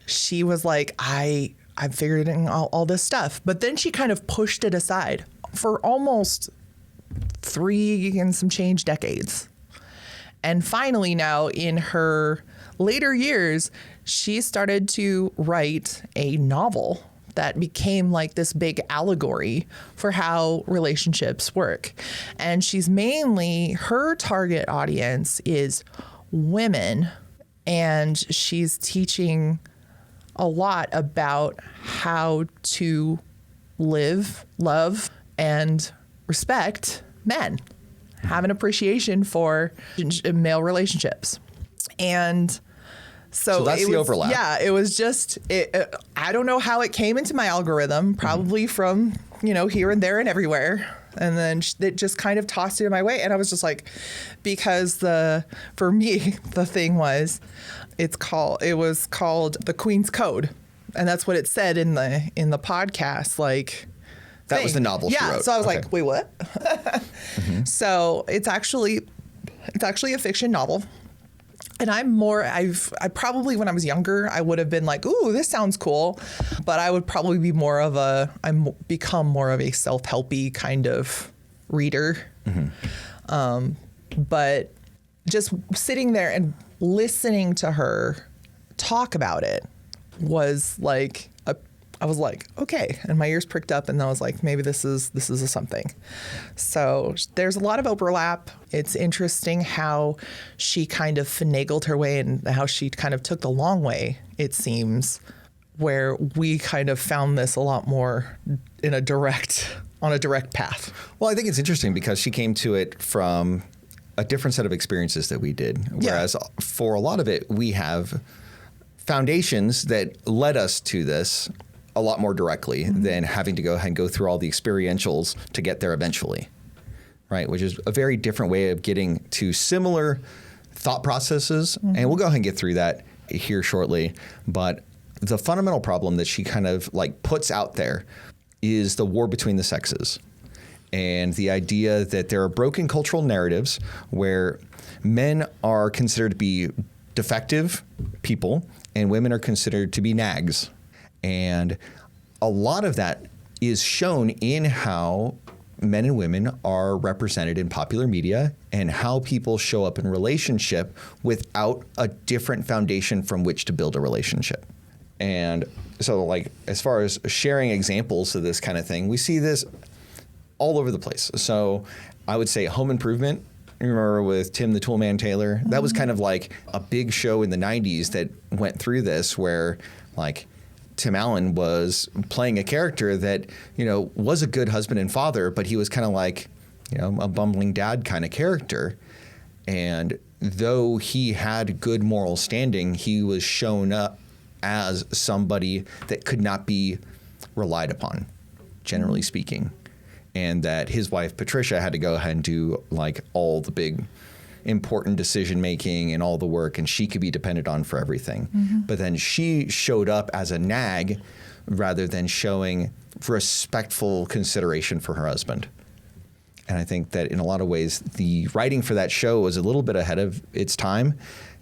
she was like, I figured in all this stuff. But then she kind of pushed it aside for almost 3 and some change decades. And finally now in her later years, she started to write a novel that became like this big allegory for how relationships work. And her target audience is women, and she's teaching a lot about how to live, love, and respect men, have an appreciation for male relationships. And so
that's the overlap.
Yeah, it was just, I don't know how it came into my algorithm, probably from, here and there and everywhere. And then it just kind of tossed it in my way. And I was just like, because for me, the thing was, it was called The Queen's Code. And that's what it said in the podcast. Like,
that was the novel she wrote.
So I was like, wait, what? So it's actually a fiction novel. And I probably, when I was younger, I would have been like, ooh, this sounds cool. But I would probably be become more of a self-helpy kind of reader. But just sitting there and listening to her talk about it was like, I was like, okay. And my ears pricked up, and I was like, maybe this is a something. So there's a lot of overlap. It's interesting how she kind of finagled her way and how she kind of took the long way, it seems, where we kind of found this a lot more on a direct path.
Well, I think it's interesting because she came to it from a different set of experiences that we did. Whereas for a lot of it, we have foundations that led us to this a lot more directly than having to go ahead and go through all the experientials to get there eventually, right? Which is a very different way of getting to similar thought processes. And we'll go ahead and get through that here shortly. But the fundamental problem that she kind of like puts out there is the war between the sexes. And the idea that there are broken cultural narratives where men are considered to be defective people and women are considered to be nags. And a lot of that is shown in how men and women are represented in popular media and how people show up in relationship without a different foundation from which to build a relationship. And so, like, as far as sharing examples of this kind of thing, we see this all over the place. So I would say Home Improvement. You remember with Tim the Toolman Taylor? That was kind of like a big show in the 90s that went through this where, like, Tim Allen was playing a character that, was a good husband and father, but he was kind of like, a bumbling dad kind of character. And though he had good moral standing, he was shown up as somebody that could not be relied upon, generally speaking. And that his wife, Patricia, had to go ahead and do like all the big important decision making and all the work, and she could be depended on for everything. But then she showed up as a nag rather than showing respectful consideration for her husband. And I think that in a lot of ways, the writing for that show was a little bit ahead of its time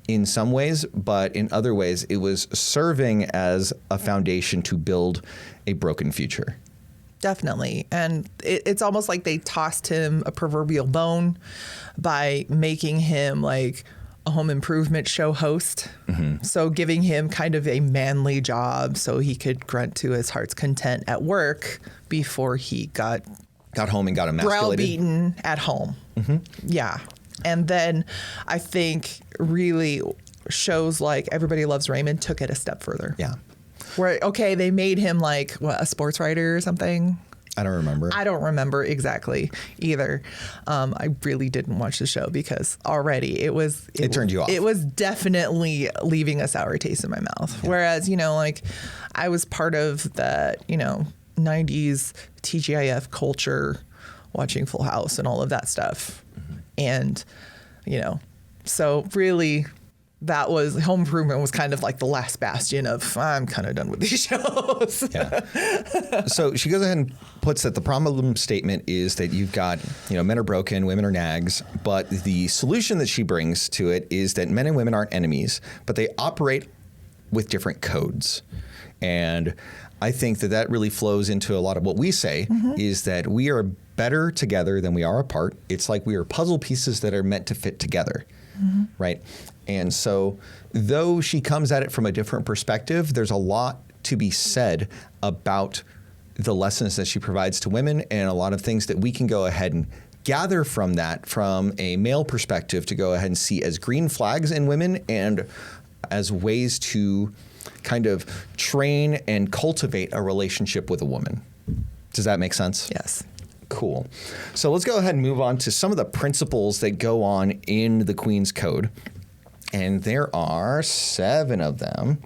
in some ways, but in other ways, it was serving as a foundation to build a broken future.
Definitely. And it's almost like they tossed him a proverbial bone by making him like a home improvement show host. So giving him kind of a manly job so he could grunt to his heart's content at work before he got
home and got emasculated.
Browbeaten at home. Yeah. And then I think really shows like Everybody Loves Raymond took it a step further.
Yeah.
Where, okay, they made him like a sports writer or something.
I don't remember.
I don't remember exactly either. I really didn't watch the show because already it
turned you off.
It was definitely leaving a sour taste in my mouth. Yeah. Whereas, like I was part of that, 90s TGIF culture, watching Full House and all of that stuff. And, so really that was Home Improvement was kind of like the last bastion of I'm kind of done with these shows.
Yeah. So she goes ahead and puts that the problem statement is that you've got, men are broken, women are nags, but the solution that she brings to it is that men and women aren't enemies, but they operate with different codes. And I think that really flows into a lot of what we say is that we are better together than we are apart. It's like we are puzzle pieces that are meant to fit together, right? And so though she comes at it from a different perspective, there's a lot to be said about the lessons that she provides to women and a lot of things that we can go ahead and gather from that from a male perspective to go ahead and see as green flags in women and as ways to kind of train and cultivate a relationship with a woman. Does that make sense?
Yes.
Cool. So let's go ahead and move on to some of the principles that go on in the Queen's Code. And there are 7 of them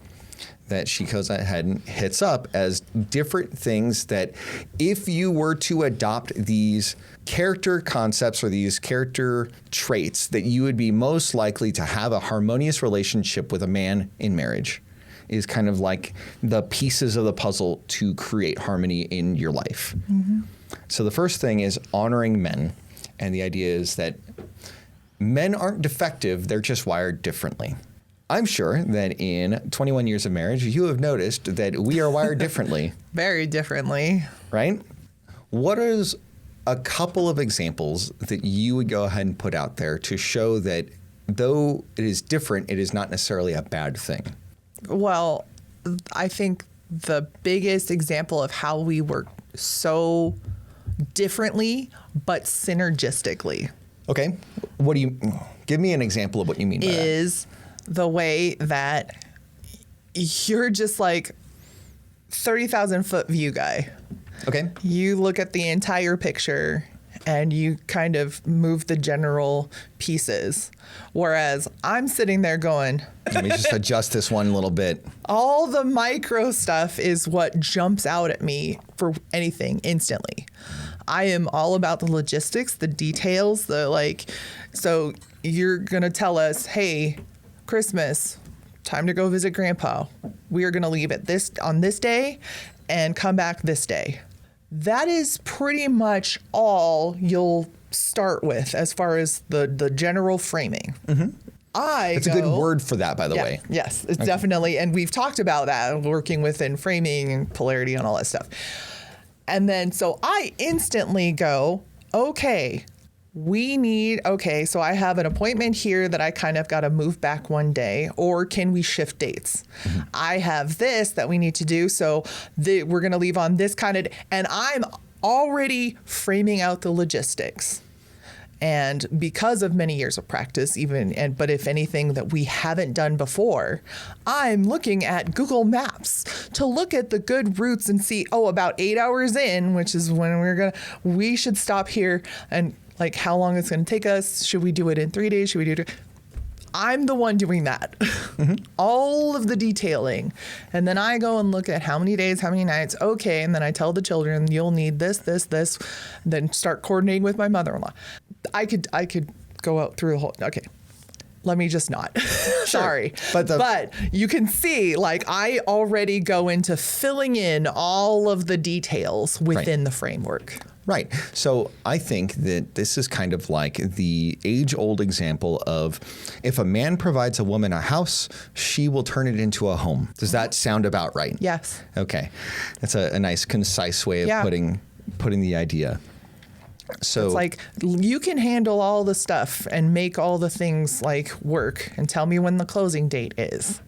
that she goes ahead and hits up as different things that if you were to adopt these character concepts or these character traits, that you would be most likely to have a harmonious relationship with a man in marriage, is kind of like the pieces of the puzzle to create harmony in your life. Mm-hmm. So the first thing is honoring men. And the idea is that men aren't defective, they're just wired differently. I'm sure that in 21 years of marriage, you have noticed that we are wired differently.
Very differently.
Right? What is a couple of examples that you would go ahead and put out there to show that though it is different, it is not necessarily a bad thing?
Well, I think the biggest example of how we work so differently, but synergistically.
Okay. What do you, give me an example of what you mean by that.
Is the way that you're just like 30,000 foot view guy.
Okay.
You look at the entire picture and you kind of move the general pieces. Whereas I'm sitting there going,
Let me just adjust this one little bit.
all the micro stuff is what jumps out at me for anything instantly. I am all about the logistics, the details, so you're going to tell us, hey, Christmas, time to go visit Grandpa. We are going to leave at on this day and come back this day. That is pretty much all you'll start with as far as the general framing. Mm-hmm.
It's a good word for that, by the way.
Yes, it's definitely. And we've talked about that, working within framing and polarity and all that stuff. And then, so I instantly go, okay, so I have an appointment here that I kind of got to move back one day, or can we shift dates? Mm-hmm. I have this that we need to do, so we're going to leave on this kind of, and I'm already framing out the logistics. And because of many years of practice, but if anything that we haven't done before, I'm looking at Google Maps to look at the good routes and see, about 8 hours in, which is when we should stop here, and like how long it's going to take us. Should we do it in 3 days? Should we do it? I'm the one doing that. Mm-hmm. All of the detailing. And then I go and look at how many days, how many nights. Okay. And then I tell the children, you'll need this, then start coordinating with my mother-in-law. I could go out through the whole, okay. Let me just not. Sorry. But you can see, I already go into filling in all of the details within the framework.
Right. So I think that this is kind of like the age-old example of if a man provides a woman a house, she will turn it into a home. Does that sound about right?
Yes.
Okay. That's a nice, concise way of putting the idea. So
it's like, you can handle all the stuff and make all the things work and tell me when the closing date is.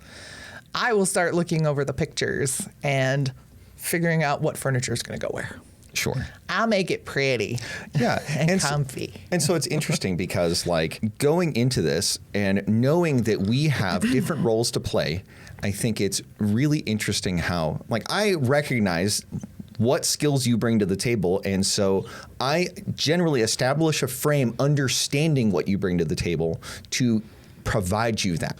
I will start looking over the pictures and figuring out what furniture is going to go where.
Sure.
I'll make it pretty.
Yeah.
and comfy.
So it's interesting because going into this and knowing that we have different roles to play, I think it's really interesting how I recognize what skills you bring to the table. And so I generally establish a frame understanding what you bring to the table to provide you that,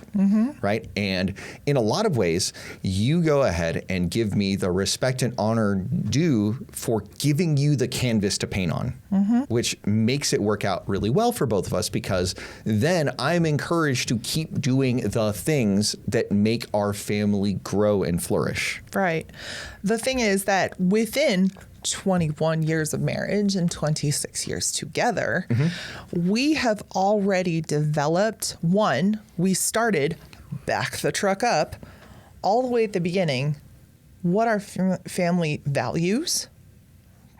right? And in a lot of ways, you go ahead and give me the respect and honor due for giving you the canvas to paint on, which makes it work out really well for both of us, because then I'm encouraged to keep doing the things that make our family grow and flourish.
Right. The thing is that within 21 years of marriage and 26 years together, we have already developed, we started, back the truck up, all the way at the beginning, what our family values.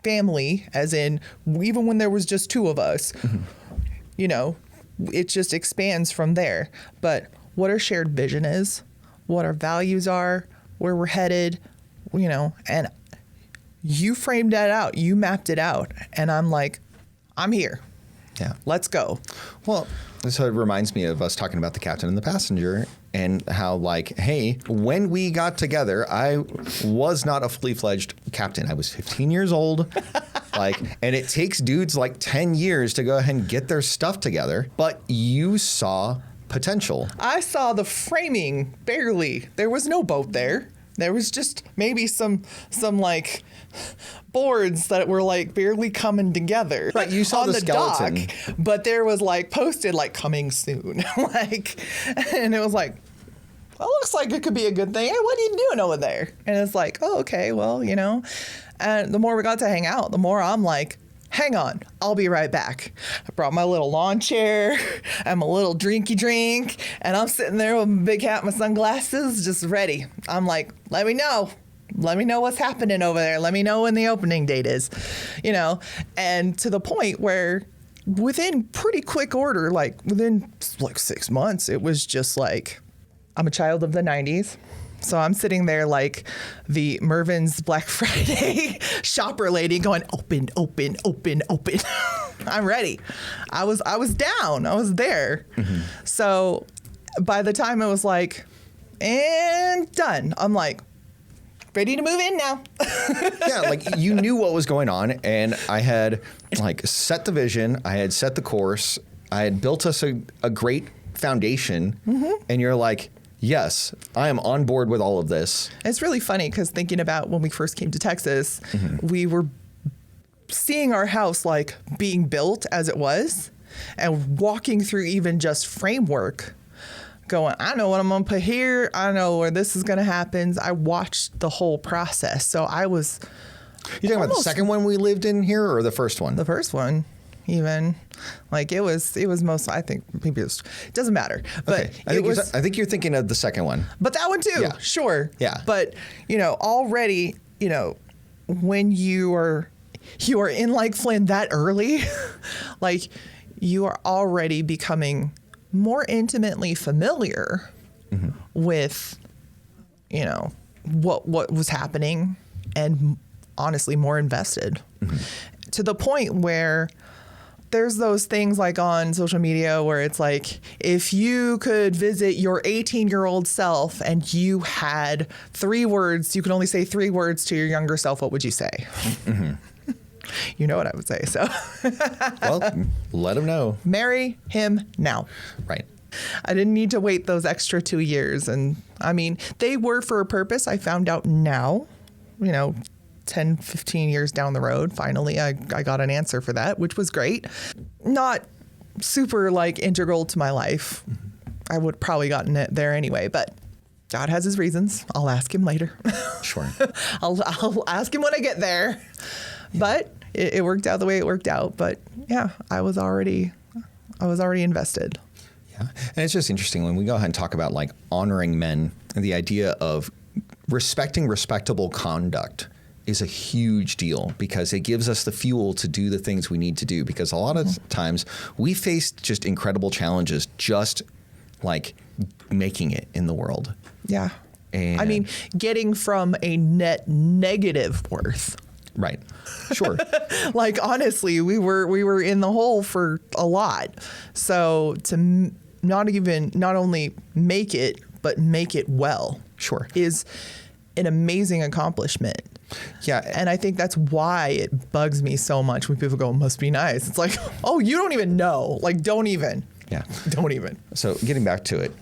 Family, as in, even when there was just 2 of us, it just expands from there. But what our shared vision is, what our values are, where we're headed, and you framed that out, you mapped it out, and I'm like, I'm here.
Yeah.
Let's go.
Well, so it reminds me of us talking about the captain and the passenger and how, like, hey, when we got together, I was not a fully fledged captain. I was 15 years old. And it takes dudes like 10 years to go ahead and get their stuff together. But you saw potential.
I saw the framing barely. There was no boat there. There was just maybe some like boards that were like barely coming together.
Right, you saw
on
the
dock,
skeleton.
but there was like posted like coming soon. And it was like, well, looks like it could be a good thing. Hey, what are you doing over there? And it's like, oh, okay, well, And the more we got to hang out, the more I'm like, hang on, I'll be right back. I brought my little lawn chair and my little drinky drink, and I'm sitting there with my big hat, my sunglasses, just ready. I'm like, let me know. Let me know what's happening over there. Let me know when the opening date is, and to the point where within pretty quick order, like within like 6 months, it was just like, I'm a child of the 90s. So I'm sitting there like the Mervyn's Black Friday shopper lady going, open, open, open, open. I'm ready. I was down. I was there. Mm-hmm. So by the time it was like, and done, I'm like, ready to move in now.
Yeah, like you knew what was going on, and I had like set the vision, I had set the course, I had built us a great foundation, and you're like, yes, I am on board with all of this.
It's really funny because thinking about when we first came to Texas, we were seeing our house like being built as it was and walking through even just framework going, I know what I'm going to put here. I know where this is going to happen. I watched the whole process. So I was...
You talking about the second one we lived in here or the first one?
The first one. Even like it was most, I think maybe it doesn't matter, but
okay. I think you're thinking of the second one,
but that one too. Yeah. Sure.
Yeah.
But already, when you are in like Flynn that early, like you are already becoming more intimately familiar with, what was happening and honestly more invested to the point where there's those things like on social media where it's like, if you could visit your 18-year-old self and you had 3 words, you can only say 3 words to your younger self, what would you say? You know what I would say. So,
well, let him know.
Marry him now.
Right.
I didn't need to wait those extra 2 years. And I mean, they were for a purpose. I found out now, 10, 15 years down the road, finally, I got an answer for that, which was great. Not super like integral to my life. I would probably gotten it there anyway, but God has his reasons. I'll ask him later.
Sure.
I'll ask him when I get there. But it worked out the way it worked out. But yeah, I was already invested.
Yeah. And it's just interesting when we go ahead and talk about like honoring men and the idea of respecting respectable conduct is a huge deal because it gives us the fuel to do the things we need to do, because a lot of times we face just incredible challenges just like making it in the world.
Yeah.
And
I mean, getting from a net negative worth.
Right. Sure.
Like, honestly, we were in the hole for a lot. So to not only make it, but make it well.
Sure.
Is an amazing accomplishment.
Yeah.
And I think that's why it bugs me so much when people go, must be nice. It's like, oh, you don't even know. Like, don't even.
Yeah.
Don't even.
So getting back to it,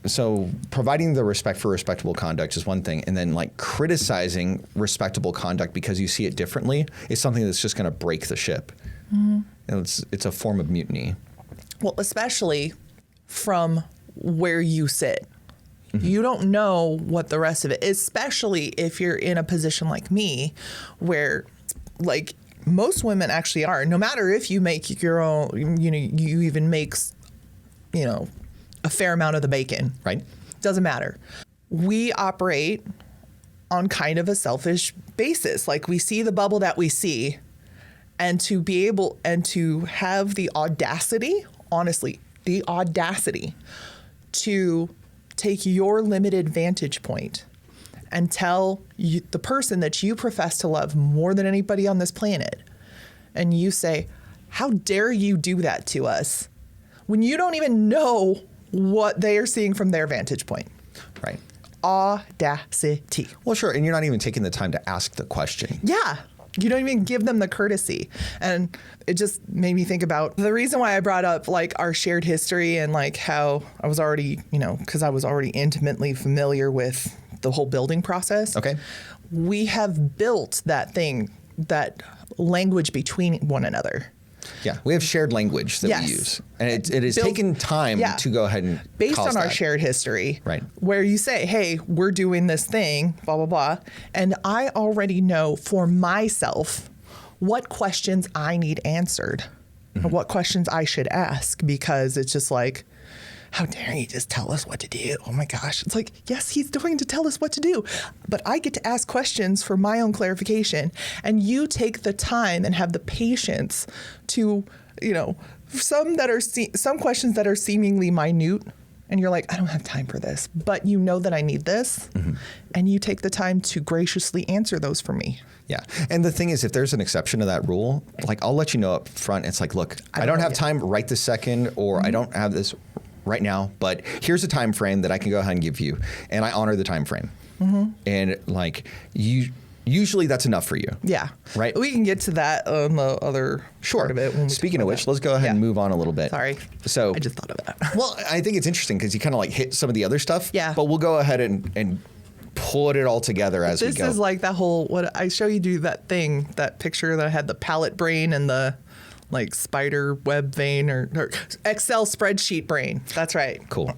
so providing the respect for respectable conduct is one thing. And then criticizing respectable conduct because you see it differently is something that's just going to break the ship. And it's a form of mutiny.
Well, especially from where you sit. You don't know what the rest of it, especially if you're in a position like me where most women actually are, no matter if you make your own, you even make, a fair amount of the bacon.
Right.
Doesn't matter. We operate on kind of a selfish basis. Like we see the bubble that we see, and to be able and to have the audacity, honestly, to take your limited vantage point and tell the person that you profess to love more than anybody on this planet, and you say, how dare you do that to us, when you don't even know what they are seeing from their vantage point.
Right.
Audacity.
Well, sure. And you're not even taking the time to ask the question.
Yeah. You don't even give them the courtesy. And it just made me think about the reason why I brought up like our shared history and like how I was already, because I was already intimately familiar with the whole building process.
Okay.
We have built that language between one another.
Yeah, we have shared language that we use. And it has taken time to go ahead and
based
cause
on our
that.
shared history,
Right.
where you say, hey, we're doing this thing, blah, blah, blah. And I already know for myself what questions I need answered, or what questions I should ask, because it's just like, how dare you just tell us what to do? Oh my gosh. It's like, yes, he's going to tell us what to do, but I get to ask questions for my own clarification. And you take the time and have the patience to, some questions that are seemingly minute, and you're like, I don't have time for this, but you know that I need this. And you take the time to graciously answer those for me.
Yeah. And the thing is, if there's an exception to that rule, like I'll let you know up front. It's like, look, I don't have time right this second, or I don't have this right now, but here's a time frame that I can go ahead and give you, and I honor the time frame. And like usually that's enough for you.
Yeah.
Right.
We can get to that on the other part of it. When we
Speaking
talk
of
about
which,
that.
let's go ahead and move on a little bit.
Sorry.
So
I just thought of that.
Well, I think it's interesting because you kind of like hit some of the other stuff.
Yeah.
But we'll go ahead and put it all together as we go.
This is like that whole, what I show you do that thing, that picture that had the palette brain and the like spider web vein or Excel spreadsheet brain. That's right.
Cool.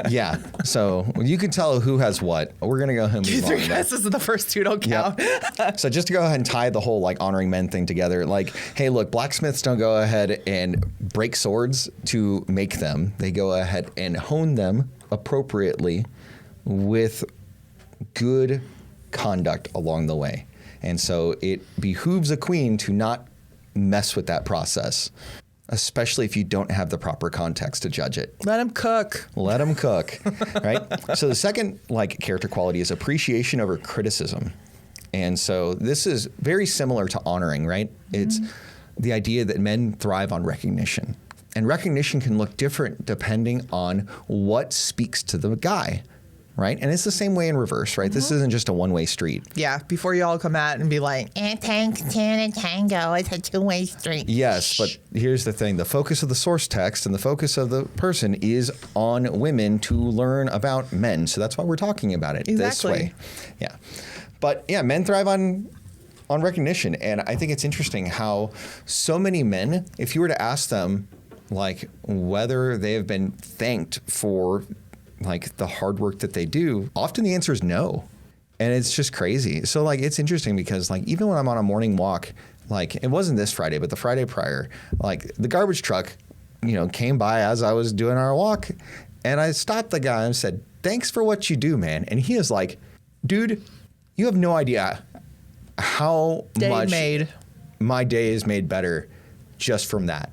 Yeah. So you can tell who has what. We're going to go ahead and move on.
Three guesses of the first two don't count.
Yep. So just to go ahead and tie the whole like honoring men thing together, like, hey, look, blacksmiths don't go ahead and break swords to make them. They go ahead and hone them appropriately with good conduct along the way. And so it behooves a queen to not mess with that process, especially if you don't have the proper context to judge it.
Let him cook.
Let them cook, right? So the second like character quality is appreciation over criticism. And so this is very similar to honoring, right? It's the idea that men thrive on recognition. And recognition can look different depending on what speaks to the guy, right? And it's the same way in reverse, right? This isn't just a one-way street.
Yeah, before you all come out and be like, tango, it's a two-way street.
Yes, but here's the thing. The focus of the source text and the focus of the person is on women to learn about men. So that's why we're talking about it this way. Yeah. But yeah, men thrive on recognition. And I think it's interesting how so many men, if you were to ask them like whether they have been thanked for like the hard work that they do, often the answer is no. And it's just crazy. So like, it's interesting because like, even when I'm on a morning walk, like it wasn't this Friday, but the Friday prior, like the garbage truck, came by as I was doing our walk, and I stopped the guy and said, thanks for what you do, man. And he is like, dude, you have no idea how much my day is made better just from that.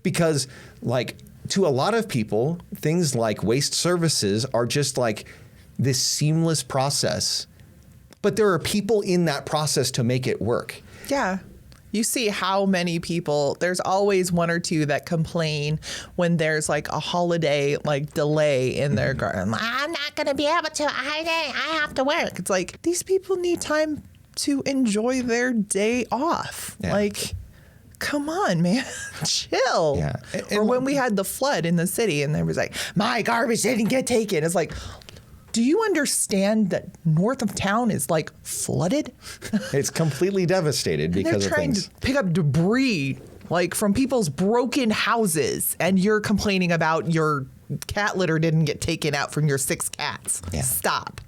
Because like, to a lot of people, things like waste services are just like this seamless process. But there are people in that process to make it work.
Yeah. You see how many people, there's always one or two that complain when there's like a holiday like delay in their garden. I'm not going to be able to, I have to work. It's like, these people need time to enjoy their day off.
Yeah.
Like, come on, man, chill.
Yeah.
Or when we had the flood in the city and there was like, my garbage didn't get taken. It's like, do you understand that north of town is like flooded?
It's completely devastated because of
they're trying
things.
to pick up debris like from people's broken houses, and you're complaining about your cat litter didn't get taken out from your 6 cats.
Yeah.
Stop.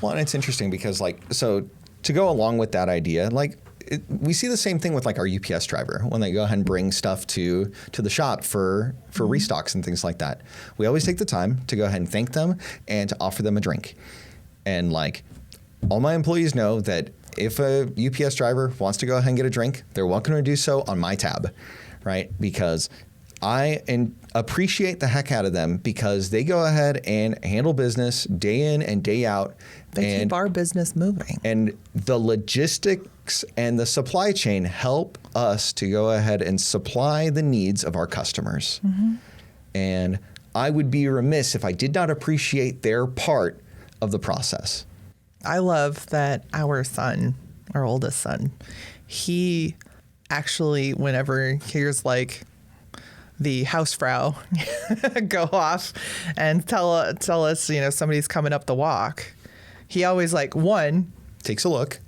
Well, and it's interesting because like, so to go along with that idea, like, we see the same thing with like our UPS driver when they go ahead and bring stuff to the shop for restocks and things like that. We always take the time to go ahead and thank them and to offer them a drink. And like all my employees know that if a UPS driver wants to go ahead and get a drink, they're welcome to do so on my tab, right? Because appreciate the heck out of them because they go ahead and handle business day in and day out.
They keep our business moving.
And the logistics and the supply chain help us to go ahead and supply the needs of our customers. And I would be remiss if I did not appreciate their part of the process.
I love that our son, our oldest son, he actually, whenever he hears like the Hausfrau go off and tell us, you know, somebody's coming up the walk, he always like, one,
takes a look.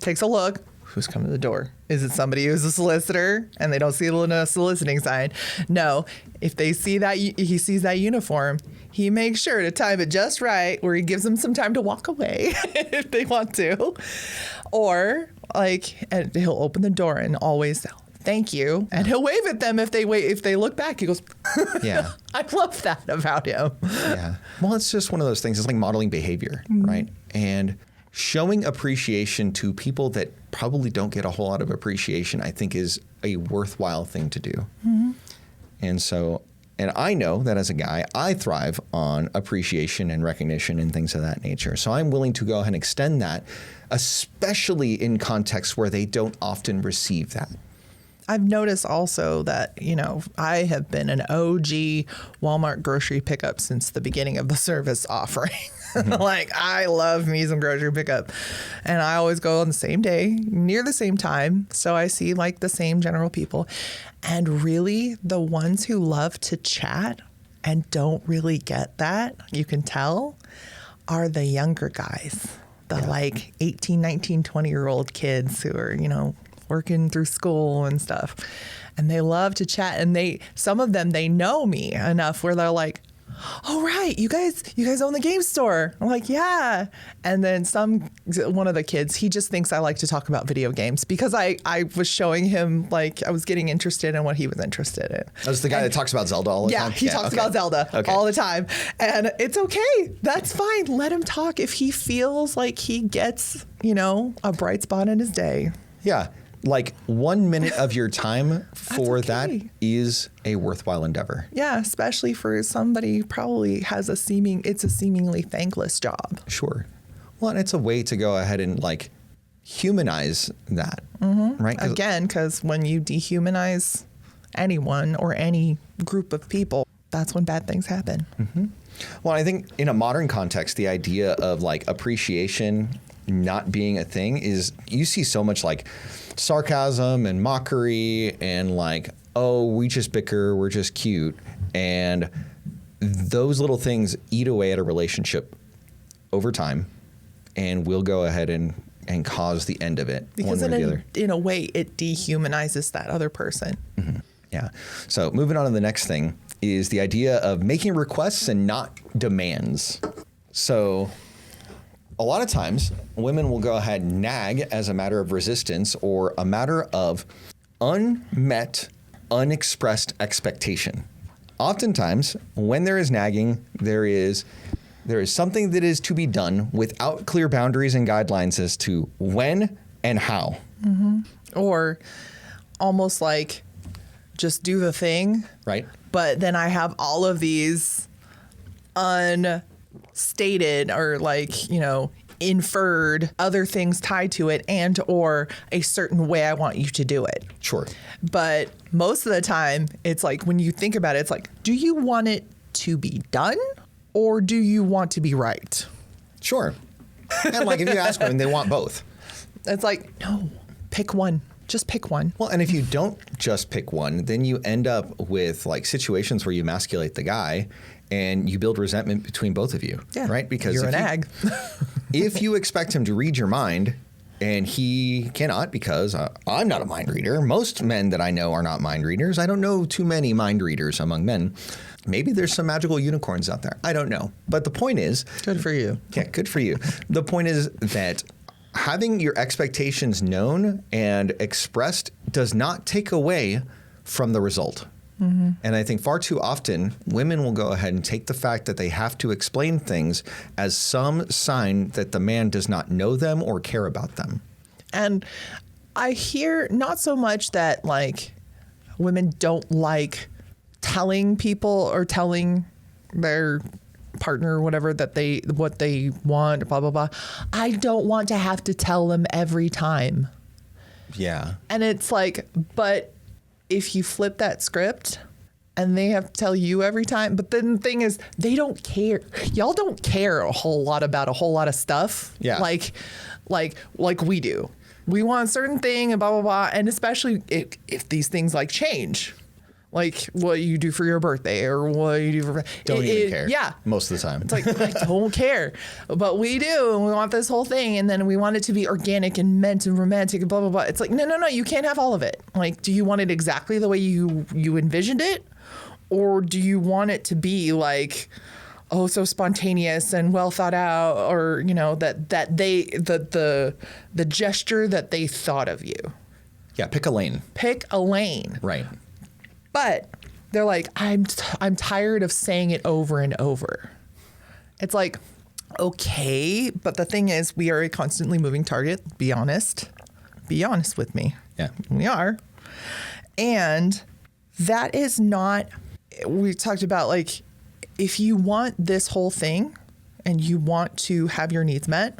Who's coming to the door? Is it somebody who's a solicitor and they don't see a soliciting sign? No. If they see that, he sees that uniform, he makes sure to time it just right where he gives them some time to walk away if they want to. Or like, and he'll open the door and always thank you. And he'll wave at them if they look back. He goes,
yeah.
I love that about him.
Yeah. Well, it's just one of those things. It's like modeling behavior, right? And showing appreciation to people that probably don't get a whole lot of appreciation, I think, is a worthwhile thing to do. And I know that as a guy, I thrive on appreciation and recognition and things of that nature. So I'm willing to go ahead and extend that, especially in contexts where they don't often receive that.
I've noticed also that, you know, I have been an OG Walmart grocery pickup since the beginning of the service offering. Like, I love me some grocery pickup. And I always go on the same day, near the same time. So I see like the same general people. And really, the ones who love to chat and don't really get that, you can tell, are the younger guys. The like 18, 19, 20-year-old kids who are, you know, working through school and stuff. And they love to chat. And some of them, they know me enough where they're like, oh, right, you guys own the game store. I'm like, yeah. And then one of the kids, he just thinks I like to talk about video games because I was showing him, like, I was getting interested in what he was interested in.
That's the guy that talks about Zelda all the time?
Yeah, he talks about Zelda all the time. And it's okay. That's fine. Let him talk if he feels like he gets, you know, a bright spot in his day.
Yeah. Like 1 minute of your time for that is a worthwhile endeavor.
Yeah, especially for somebody who probably has it's a seemingly thankless job.
Sure. Well, and it's a way to go ahead and like humanize that, right?
Again, because when you dehumanize anyone or any group of people, that's when bad things happen.
Well, I think in a modern context, the idea of like appreciation not being a thing is you see so much like sarcasm and mockery and like, oh, we just bicker, we're just cute. And those little things eat away at a relationship over time and will go ahead and cause the end of it.
Because in a way, it dehumanizes that other person.
Yeah. So moving on to the next thing is the idea of making requests and not demands. So a lot of times, women will go ahead and nag as a matter of resistance or a matter of unmet, unexpressed expectation. Oftentimes, when there is nagging, there is something that is to be done without clear boundaries and guidelines as to when and how.
Or almost like just do the thing.
Right.
But then I have all of these unstated or like, you know, inferred other things tied to it and or a certain way I want you to do it.
Sure.
But most of the time, it's like when you think about it, it's like, do you want it to be done or do you want to be right?
Sure. And like if you ask women, they want both.
It's like, no, pick one. Just pick one.
Well, and if you don't just pick one, then you end up with like situations where you emasculate the guy and you build resentment between both of you.
Yeah.
Right? Because
you're an ag.
If you expect him to read your mind and he cannot because I'm not a mind reader. Most men that I know are not mind readers. I don't know too many mind readers among men. Maybe there's some magical unicorns out there. I don't know. But the point is...
Good for you.
Yeah, good for you. The point is that having your expectations known and expressed does not take away from the result. And I think far too often, women will go ahead and take the fact that they have to explain things as some sign that the man does not know them or care about them.
And I hear not so much that like women don't like telling people or telling their partner or whatever what they want, blah, blah, blah. I don't want to have to tell them every time.
Yeah.
And it's like, but if you flip that script and they have to tell you every time, but then the thing is, they don't care. Y'all don't care a whole lot about a whole lot of stuff.
Yeah.
Like we do. We want a certain thing and blah, blah, blah. And especially if these things like change, like what you do for your birthday or what you do for...
Don't even care.
Yeah.
Most of the time.
It's like, I don't care. But we do. And we want this whole thing. And then we want it to be organic and meant and romantic and blah, blah, blah. It's like, no. You can't have all of it. Like, do you want it exactly the way you envisioned it? Or do you want it to be like, oh, so spontaneous and well thought out, or, you know, that they, the gesture that they thought of you?
Yeah, pick a lane.
Pick a lane.
Right.
But they're like, I'm tired of saying it over and over. It's like, okay, but the thing is, we are a constantly moving target. Be honest. Be honest with me.
Yeah.
We are. And that is not, we talked about, like, if you want this whole thing and you want to have your needs met,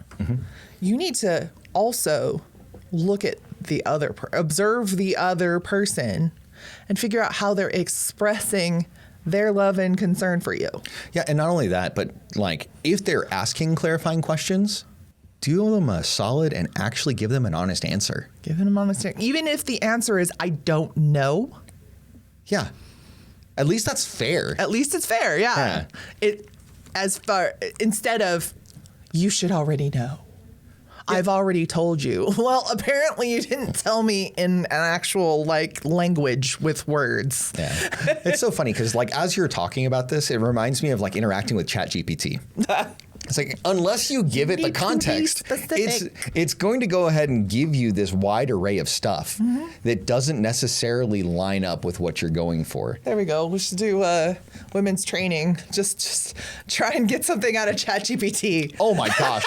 you need to also look at observe the other person and figure out how they're expressing their love and concern for you.
Yeah, and not only that, but like if they're asking clarifying questions, do them a solid and actually give them an honest answer.
Give them an honest answer. Even if the answer is, I don't know.
Yeah. At least that's fair.
At least it's fair, yeah. Instead of, you should already know. Yeah. I've already told you. Well, apparently you didn't tell me in an actual like language with words.
Yeah. It's so funny because like as you're talking about this, it reminds me of like interacting with ChatGPT. It's like, unless you give it the context, it's going to go ahead and give you this wide array of stuff that doesn't necessarily line up with what you're going for.
There we go. We should do women's training. Just try and get something out of ChatGPT.
Oh my gosh.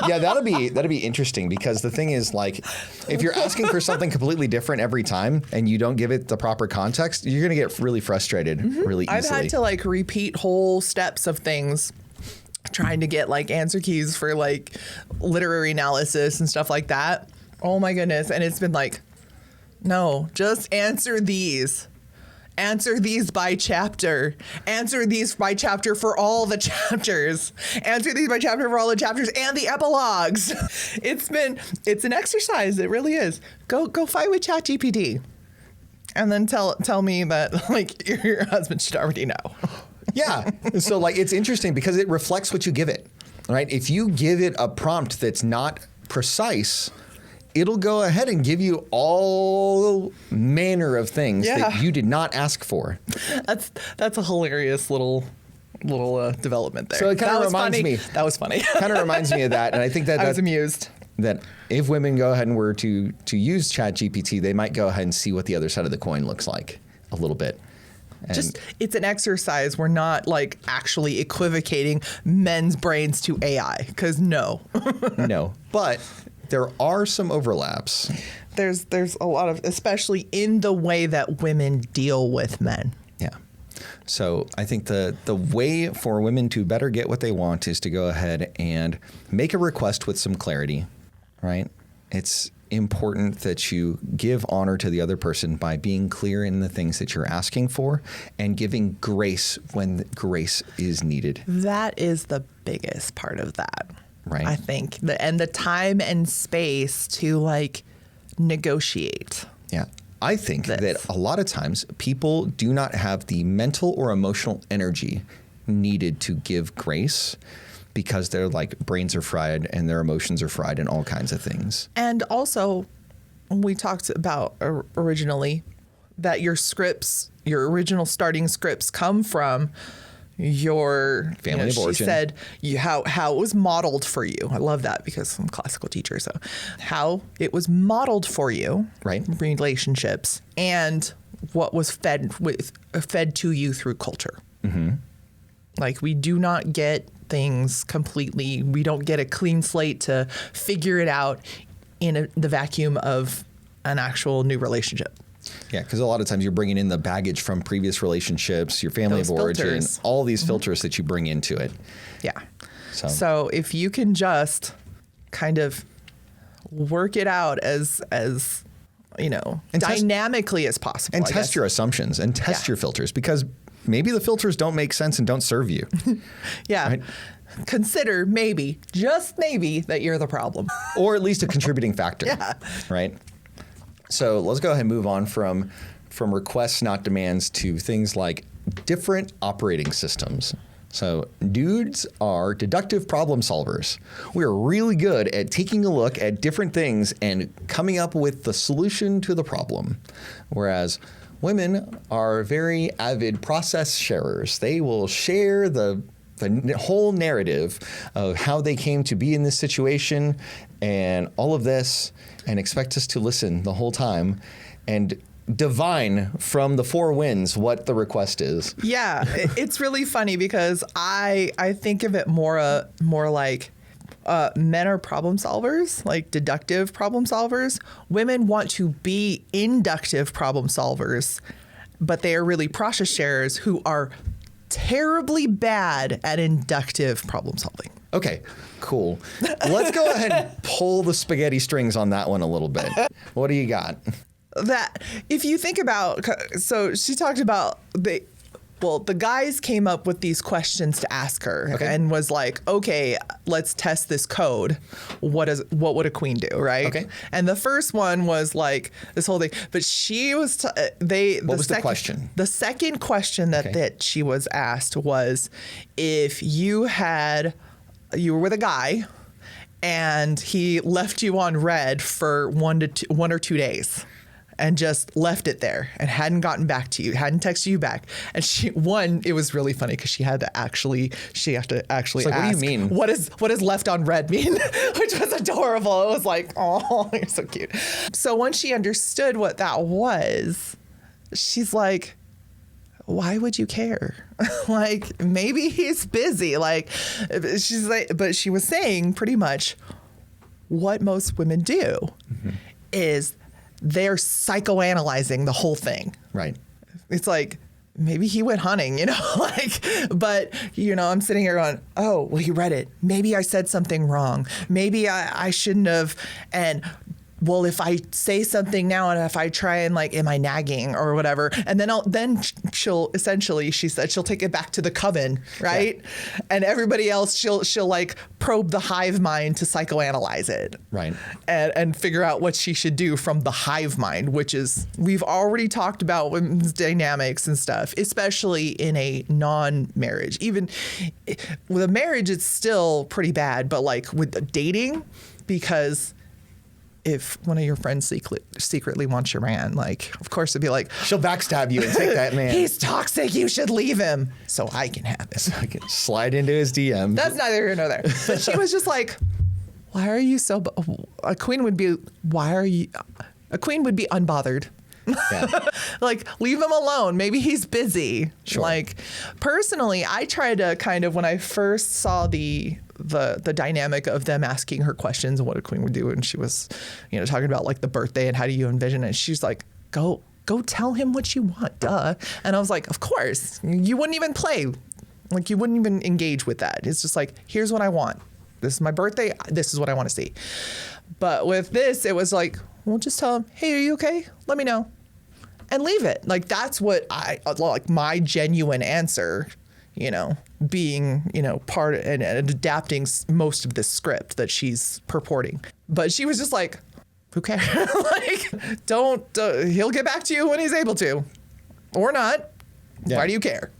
Yeah, that'll be interesting because the thing is, like, if you're asking for something completely different every time and you don't give it the proper context, you're going to get really frustrated really easily.
I've had to like repeat whole steps of things, trying to get like answer keys for like literary analysis and stuff like that. Oh my goodness. And it's been like, no, just answer these. Answer these by chapter. Answer these by chapter for all the chapters. Answer these by chapter for all the chapters and the epilogues. It's an exercise. It really is. Go fight with ChatGPT. And then tell me that like your husband should already know.
Yeah. So like it's interesting because it reflects what you give it, right? If you give it a prompt that's not precise, it'll go ahead and give you all manner of things that you did not ask for.
That's a hilarious little development there.
So it kind of reminds me.
That was funny.
Kind of reminds me of that, and I think that
I was amused.
That if women go ahead and were to use ChatGPT, they might go ahead and see what the other side of the coin looks like a little bit. And
it's an exercise. We're not like actually equivocating men's brains to AI, because no.
No, but there are some overlaps.
There's a lot of, especially in the way that women deal with men.
Yeah. So I think the way for women to better get what they want is to go ahead and make a request with some clarity, right? It's important that you give honor to the other person by being clear in the things that you're asking for and giving grace when grace is needed.
That is the biggest part of that.
Right.
I think and the time and space to like negotiate.
Yeah. I think that a lot of times people do not have the mental or emotional energy needed to give grace because their like brains are fried and their emotions are fried and all kinds of things.
And also, we talked about originally that your original starting scripts come from your
family of origin.
She said how it was modeled for you. I love that because I'm a classical teacher. So how it was modeled for you,
right?
Relationships and what was fed to you through culture. Mm-hmm. Like we do not get things completely. We don't get a clean slate to figure it out in the vacuum of an actual new relationship.
Yeah, because a lot of times you're bringing in the baggage from previous relationships, your family
Those
of origin,
filters.
all these filters that you bring into it.
Yeah.
So
if you can just kind of work it out as you know,
And test-
dynamically as possible.
and
I
test
guess.
your assumptions and test
Yeah.
your filters, because maybe the filters don't make sense and don't serve you.
Yeah.
Right.
Consider maybe, just maybe, that you're the problem.
Or at least a contributing factor.
Yeah.
Right. So let's go ahead and move on from requests, not demands, to things like different operating systems. So dudes are deductive problem solvers. We're really good at taking a look at different things and coming up with the solution to the problem. Whereas women are very avid process sharers. They will share the whole narrative of how they came to be in this situation and all of this, and expect us to listen the whole time and divine from the four winds what the request is.
Yeah, it's really funny because I think of it more like men are problem solvers, like deductive problem solvers. Women want to be inductive problem solvers, but they are really process sharers who are terribly bad at inductive problem solving.
Okay, cool. Let's go ahead and pull the spaghetti strings on that one a little bit. What do you got?
That if you think about, so she talked about the guys came up with these questions to ask her,
Okay.
and was like, okay, let's test this code. What would a queen do, right?
Okay.
And the first one was like this whole thing, but she was
What was the question?
The second question that she was asked was, if you were with a guy and he left you on red for 1 or 2 days and just left it there and hadn't gotten back to you, hadn't texted you back. And it was really funny because she had to actually
It's like,
ask,
what do you mean?
what does left on red mean? Which was adorable. It was like, oh, you're so cute. So once she understood what that was, she's like, why would you care? Like, maybe he's busy. Like, she's like, but she was saying pretty much what most women do is they're psychoanalyzing the whole thing.
Right.
It's like, maybe he went hunting, you know, like, but, you know, I'm sitting here going, oh, well, he read it. Maybe I said something wrong. Maybe I shouldn't have. And well, if I say something now and if I try and like, am I nagging or whatever? And then she'll essentially, she said, she'll take it back to the coven, right? Yeah. And everybody else, she'll like probe the hive mind to psychoanalyze it.
Right.
And figure out what she should do from the hive mind, which is, we've already talked about women's dynamics and stuff, especially in a non-marriage. Even with a marriage, it's still pretty bad, but like with the dating, because if one of your friends secretly wants your man, like, of course, it'd be like,
She'll backstab you and take that man.
he's toxic, you should leave him so I can have him.
I can slide into his DM.
That's neither here nor there. But she was just like, why are you so, a queen would be unbothered.
Yeah.
Like, leave him alone. Maybe he's busy.
Sure.
Like, personally, I tried to kind of, when I first saw the dynamic of them asking her questions and what a queen would do, and she was, you know, talking about like the birthday and how do you envision it. She's like, go tell him what you want, duh. And I was like, of course. You wouldn't even play. Like, you wouldn't even engage with that. It's just like, here's what I want. This is my birthday. This is what I want to see. But with this, it was like, well, just tell him, hey, are you okay? Let me know. And leave it. Like, that's what like my genuine answer, you know, being, you know, part and adapting most of the script that she's purporting. But she was just like, who cares? Like, he'll get back to you when he's able to, or not. Yeah. Why do you care?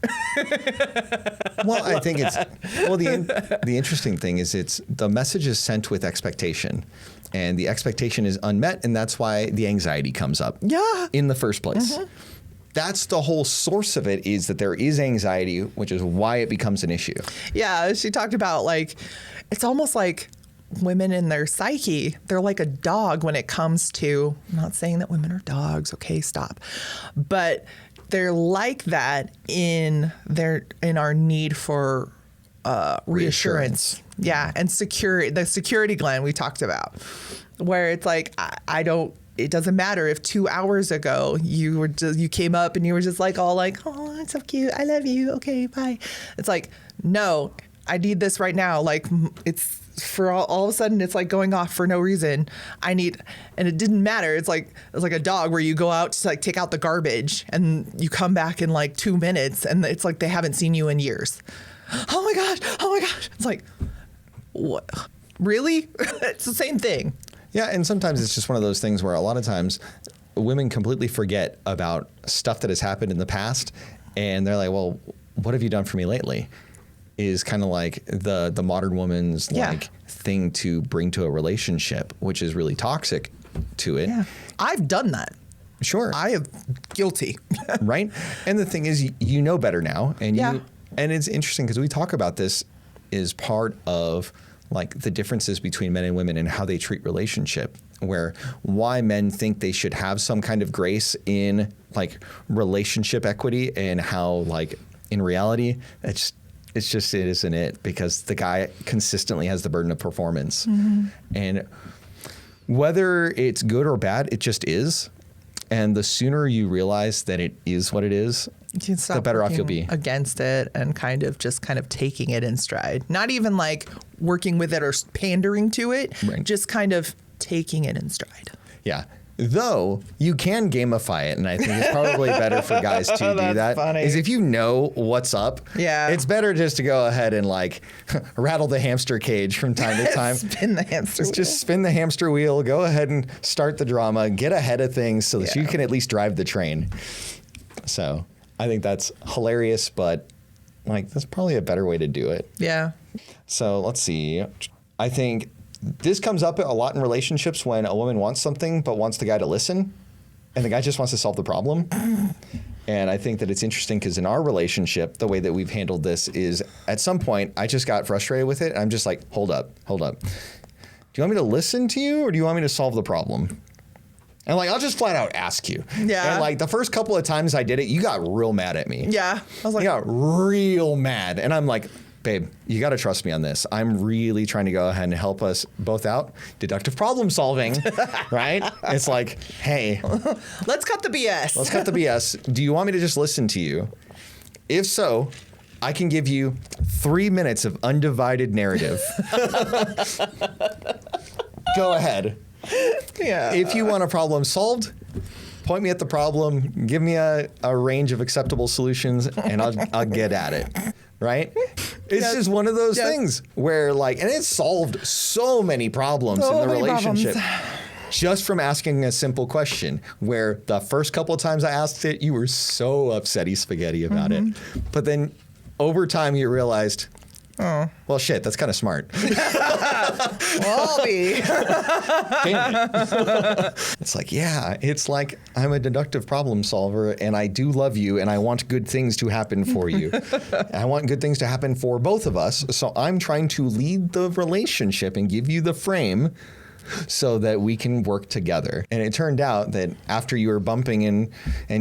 Well, I think the interesting thing is the message is sent with expectation, and the expectation is unmet, and that's why the anxiety comes up.
Yeah.
In the first place. Mm-hmm. That's the whole source of it, is that there is anxiety, which is why it becomes an issue.
Yeah, she talked about, like, it's almost like women in their psyche, they're like a dog when it comes to, I'm not saying that women are dogs, okay, stop. But they're like that in our need for reassurance. Yeah, and the security gland we talked about, where it's like, I don't it doesn't matter if 2 hours ago you came up and you were just like all like, oh, it's so cute, I love you, okay, bye. It's like, no, I need this right now. Like, it's for all of a sudden it's like going off for no reason. And it didn't matter. It's like a dog where you go out to like take out the garbage and you come back in like 2 minutes and it's like they haven't seen you in years. Oh my gosh. It's like, what? Really? It's the same thing.
Yeah, and sometimes it's just one of those things where a lot of times women completely forget about stuff that has happened in the past, and they're like, well, what have you done for me lately? Is kind of like the modern woman's like thing to bring to a relationship, which is really toxic to it.
Yeah. I've done that.
Sure.
I am guilty.
Right? And the thing is, you know better now. And and it's interesting because we talk about this as part of like the differences between men and women and how they treat relationship, where why men think they should have some kind of grace in like relationship equity, and how like in reality, it isn't it, because the guy consistently has the burden of performance. Mm-hmm. And whether it's good or bad, it just is. And the sooner you realize that it is what it is, the better off you'll be.
Against it and kind of taking it in stride. Not even like working with it or pandering to it, right. Just kind of taking it in stride.
Yeah. Though you can gamify it, and I think it's probably better for guys to do that.
Funny.
Is if you know what's up, it's better just to go ahead and like rattle the hamster cage from time to time.
Spin the hamster wheel.
Just spin the hamster wheel. Go ahead and start the drama. Get ahead of things so that you can at least drive the train. So I think that's hilarious, but like that's probably a better way to do it.
Yeah.
So let's see. I think this comes up a lot in relationships when a woman wants something but wants the guy to listen, and the guy just wants to solve the problem. And I think that it's interesting because in our relationship, the way that we've handled this is at some point I just got frustrated with it. And I'm just like, hold up. Do you want me to listen to you or do you want me to solve the problem? And like, I'll just flat out ask you.
Yeah.
And like the first couple of times I did it, you got real mad at me.
Yeah. I was like,
you got real mad. And I'm like, babe, you got to trust me on this. I'm really trying to go ahead and help us both out. Deductive problem solving, right? It's like, hey.
Let's cut the BS.
Do you want me to just listen to you? If so, I can give you 3 minutes of undivided narrative. Go ahead.
Yeah.
If you want a problem solved, point me at the problem, give me a range of acceptable solutions, and I'll get at it. Right? It's just one of those things where like, and it's solved so many problems in the relationship just from asking a simple question, where the first couple of times I asked it, you were so upsetty spaghetti about it. But then over time you realized, well, shit, that's kind of smart.
Well, I'll be.
Damn it. It's like, it's like I'm a deductive problem solver and I do love you and I want good things to happen for you. I want good things to happen for both of us. So I'm trying to lead the relationship and give you the frame so that we can work together. And it turned out that after you were bumping and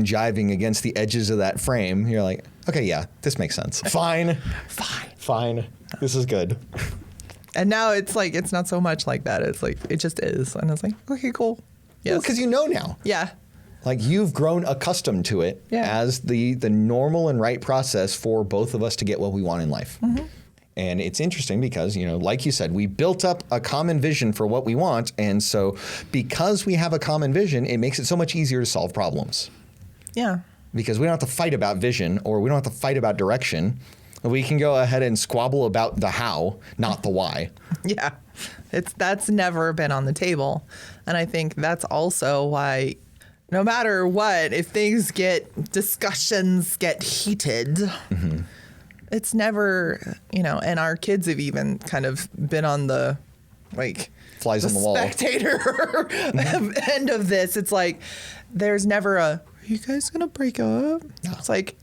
jiving against the edges of that frame, you're like, okay, yeah, this makes sense. Fine. This is good.
And now it's like, it's not so much like that. It's like, it just is. And it's like, okay, cool. Yes.
Well, because you know now.
Yeah.
Like you've grown accustomed to it as the normal and right process for both of us to get what we want in life. Mm-hmm. And it's interesting because, you know, like you said, we built up a common vision for what we want. And so because we have a common vision, it makes it so much easier to solve problems. Yeah. Because we don't have to fight about vision, or we don't have to fight about direction. We can go ahead and squabble about the how, not the why. Yeah. That's never been on the table. And I think that's also why no matter what, if discussions get heated, mm-hmm. It's never, you know, and our kids have even kind of been on the, like, flies on the wall spectator end of this. It's like, there's never are you guys going to break up? No. It's like,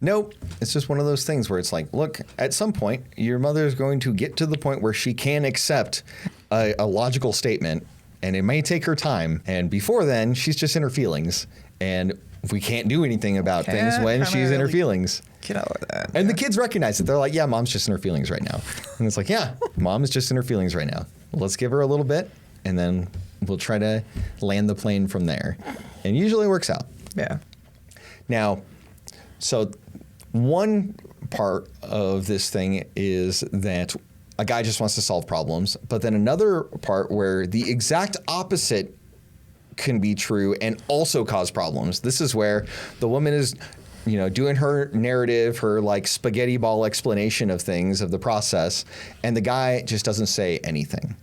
nope. It's just one of those things where it's like, look, at some point, your mother is going to get to the point where she can accept a logical statement, and it may take her time. And before then, she's just in her feelings. And we can't do anything about things when she's in her feelings. Get out of that. And the kids recognize it. They're like, yeah, mom's just in her feelings right now. And it's like, yeah, mom is just in her feelings right now. Let's give her a little bit, and then we'll try to land the plane from there. And usually it works out.
Yeah.
Now, so one part of this thing is that a guy just wants to solve problems, but then another part where the exact opposite can be true and also cause problems. This is where the woman is, doing her narrative, her like spaghetti ball explanation of things, of the process, and the guy just doesn't say anything.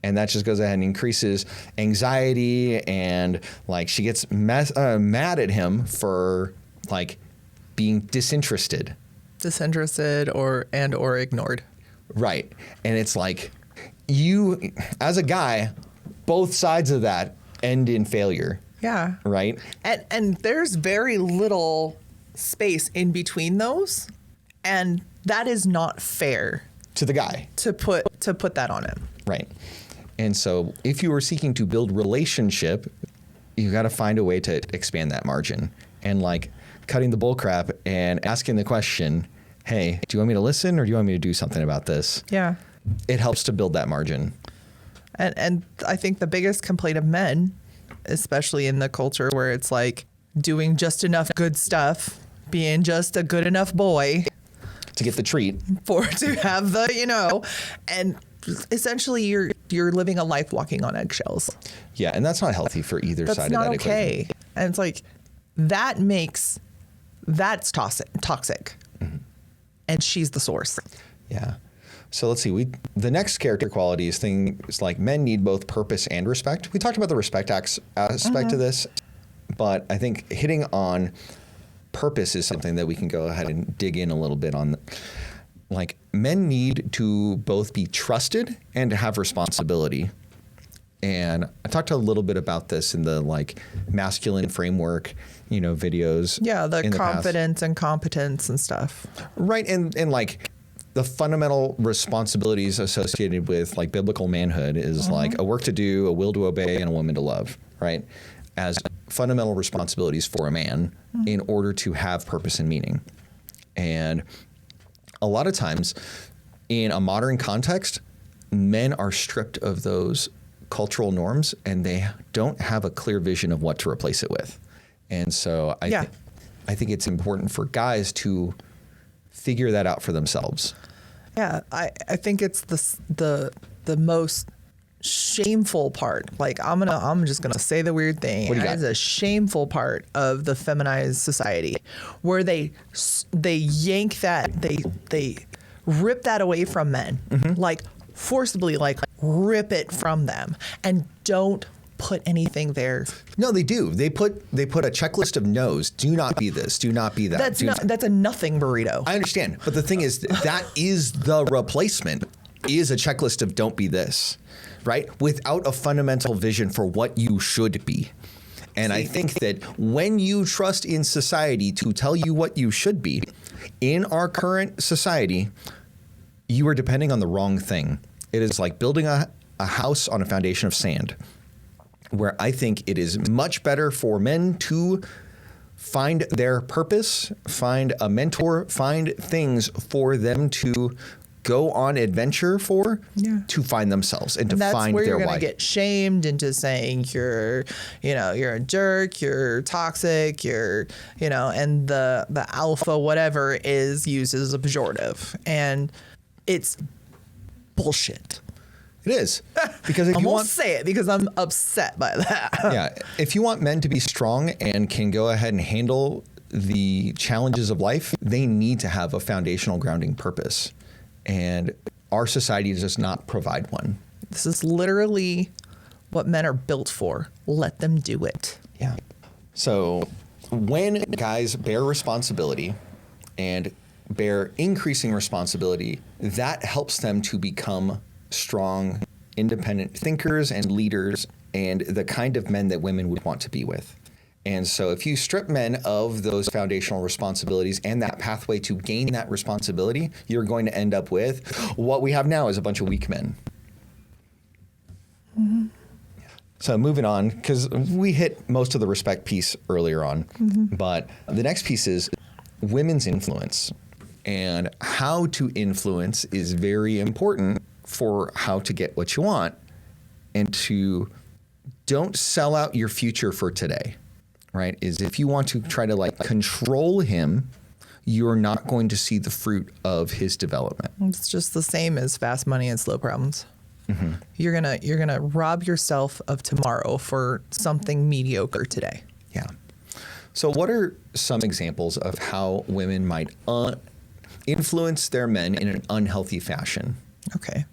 And that just goes ahead and increases anxiety, and like she gets mad at him for like being disinterested
or ignored.
Right. And it's like you, as a guy, both sides of that end in failure.
Yeah.
Right.
And there's very little space in between those, and that is not fair
to the guy
to put that on him.
Right. And so if you are seeking to build relationship, you got to find a way to expand that margin, and like cutting the bull crap and asking the question, hey, do you want me to listen or do you want me to do something about this?
Yeah.
It helps to build that margin.
And I think the biggest complaint of men, especially in the culture where it's like doing just enough good stuff, being just a good enough boy
to get the treat,
to have the, and essentially you're living a life walking on eggshells.
Yeah, and that's not healthy for either side of that equation. That's not okay.
And it's like that's toxic. Mm-hmm. And she's the source.
Yeah. So let's see. The next character quality is things like men need both purpose and respect. We talked about the respect aspect of this, but I think hitting on purpose is something that we can go ahead and dig in a little bit on. Like, men need to both be trusted and to have responsibility. And I talked a little bit about this in the like masculine framework, videos.
Yeah, the confidence
past.
And competence and stuff.
Right. And like the fundamental responsibilities associated with like biblical manhood is like a work to do, a will to obey, and a woman to love, right? As fundamental responsibilities for a man in order to have purpose and meaning. And a lot of times in a modern context, men are stripped of those cultural norms and they don't have a clear vision of what to replace it with. And so I think it's important for guys to figure that out for themselves.
Yeah, I think it's the most shameful part. Like I'm just gonna say the weird thing.
What do you got?
It's a shameful part of the feminized society where they yank that, they rip that away from men, like forcibly, like rip it from them, and don't put anything there.
No, they do. They put a checklist of no's. Do not be this. Do not be that.
That's a nothing burrito.
I understand, but the thing is that is the replacement. Is a checklist of don't be this, right? Without a fundamental vision for what you should be. And I think that when you trust in society to tell you what you should be, in our current society, you are depending on the wrong thing. It is like building a house on a foundation of sand, where I think it is much better for men to find their purpose, find a mentor, find things for them to go on adventure for, to find themselves and to find their why.
That's where you're going to get shamed into saying you're a jerk, you're toxic, and the alpha whatever is used as a pejorative. And it's bullshit.
It is. Because if
I
you
won't
want
say it because I'm upset by that.
Yeah. If you want men to be strong and can go ahead and handle the challenges of life, they need to have a foundational grounding purpose. And our society does not provide one.
This is literally what men are built for. Let them do it.
Yeah. So when guys bear responsibility and bear increasing responsibility, that helps them to become strong, independent thinkers and leaders and the kind of men that women would want to be with. And so if you strip men of those foundational responsibilities and that pathway to gain that responsibility, you're going to end up with what we have now is a bunch of weak men. Mm-hmm. So moving on, because we hit most of the respect piece earlier on, but the next piece is women's influence. And how to influence is very important for how to get what you want and to don't sell out your future for today, right? Is if you want to try to like control him, you're not going to see the fruit of his development.
It's just the same as fast money and slow problems. You're gonna rob yourself of tomorrow for something mediocre today.
Yeah. So what are some examples of how women might influence their men in an unhealthy fashion?
Okay.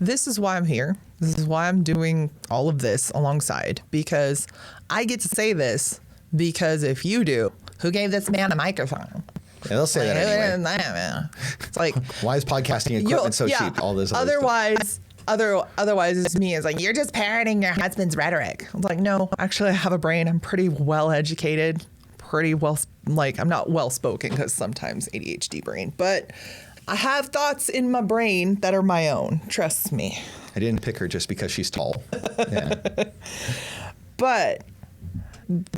This is why I'm here. This is why I'm doing all of this alongside, because I get to say this, because if you do, who gave this man a microphone?
Yeah, they'll say that anyway.
It's like,
why is podcasting equipment so cheap? All this other stuff.
Otherwise, it's me. It's like, you're just parroting your husband's rhetoric. I'm like, no, actually, I have a brain. I'm pretty well educated, pretty well, like, I'm not well spoken because sometimes ADHD brain, but I have thoughts in my brain that are my own. Trust me.
I didn't pick her just because she's tall. Yeah.
But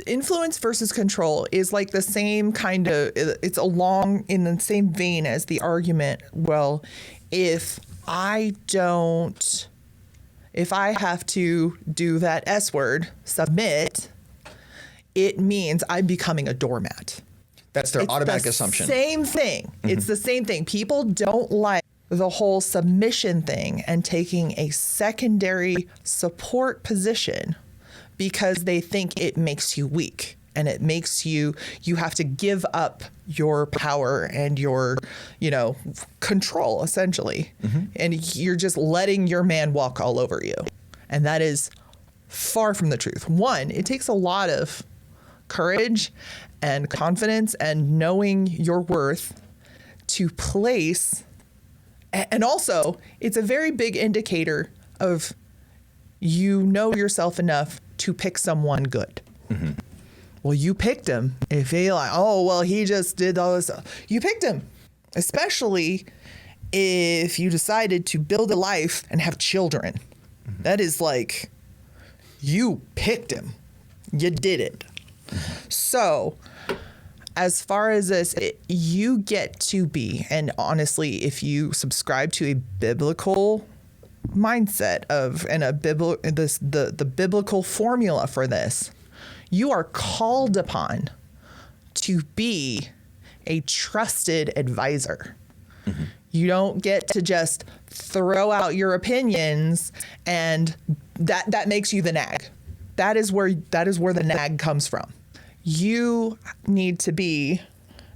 influence versus control is like the same kind of, it's along in the same vein as the argument. Well, if I have to do that S word, submit, it means I'm becoming a doormat.
That's their automatic assumption.
Same thing. It's the same thing. People don't like the whole submission thing and taking a secondary support position because they think it makes you weak. And it makes you have to give up your power and your, control, essentially. And you're just letting your man walk all over you. And that is far from the truth. One, it takes a lot of courage and confidence and knowing your worth to place. And also, it's a very big indicator of you know yourself enough to pick someone good. Well, you picked him. If you're like, oh, well, he just did all this stuff. You picked him, especially if you decided to build a life and have children. That is like, you picked him. You did it. So as far as this, you get to be, and honestly, if you subscribe to a biblical mindset the biblical formula for this, you are called upon to be a trusted advisor. You don't get to just throw out your opinions and that makes you the nag. That is where the nag comes from. You need to be,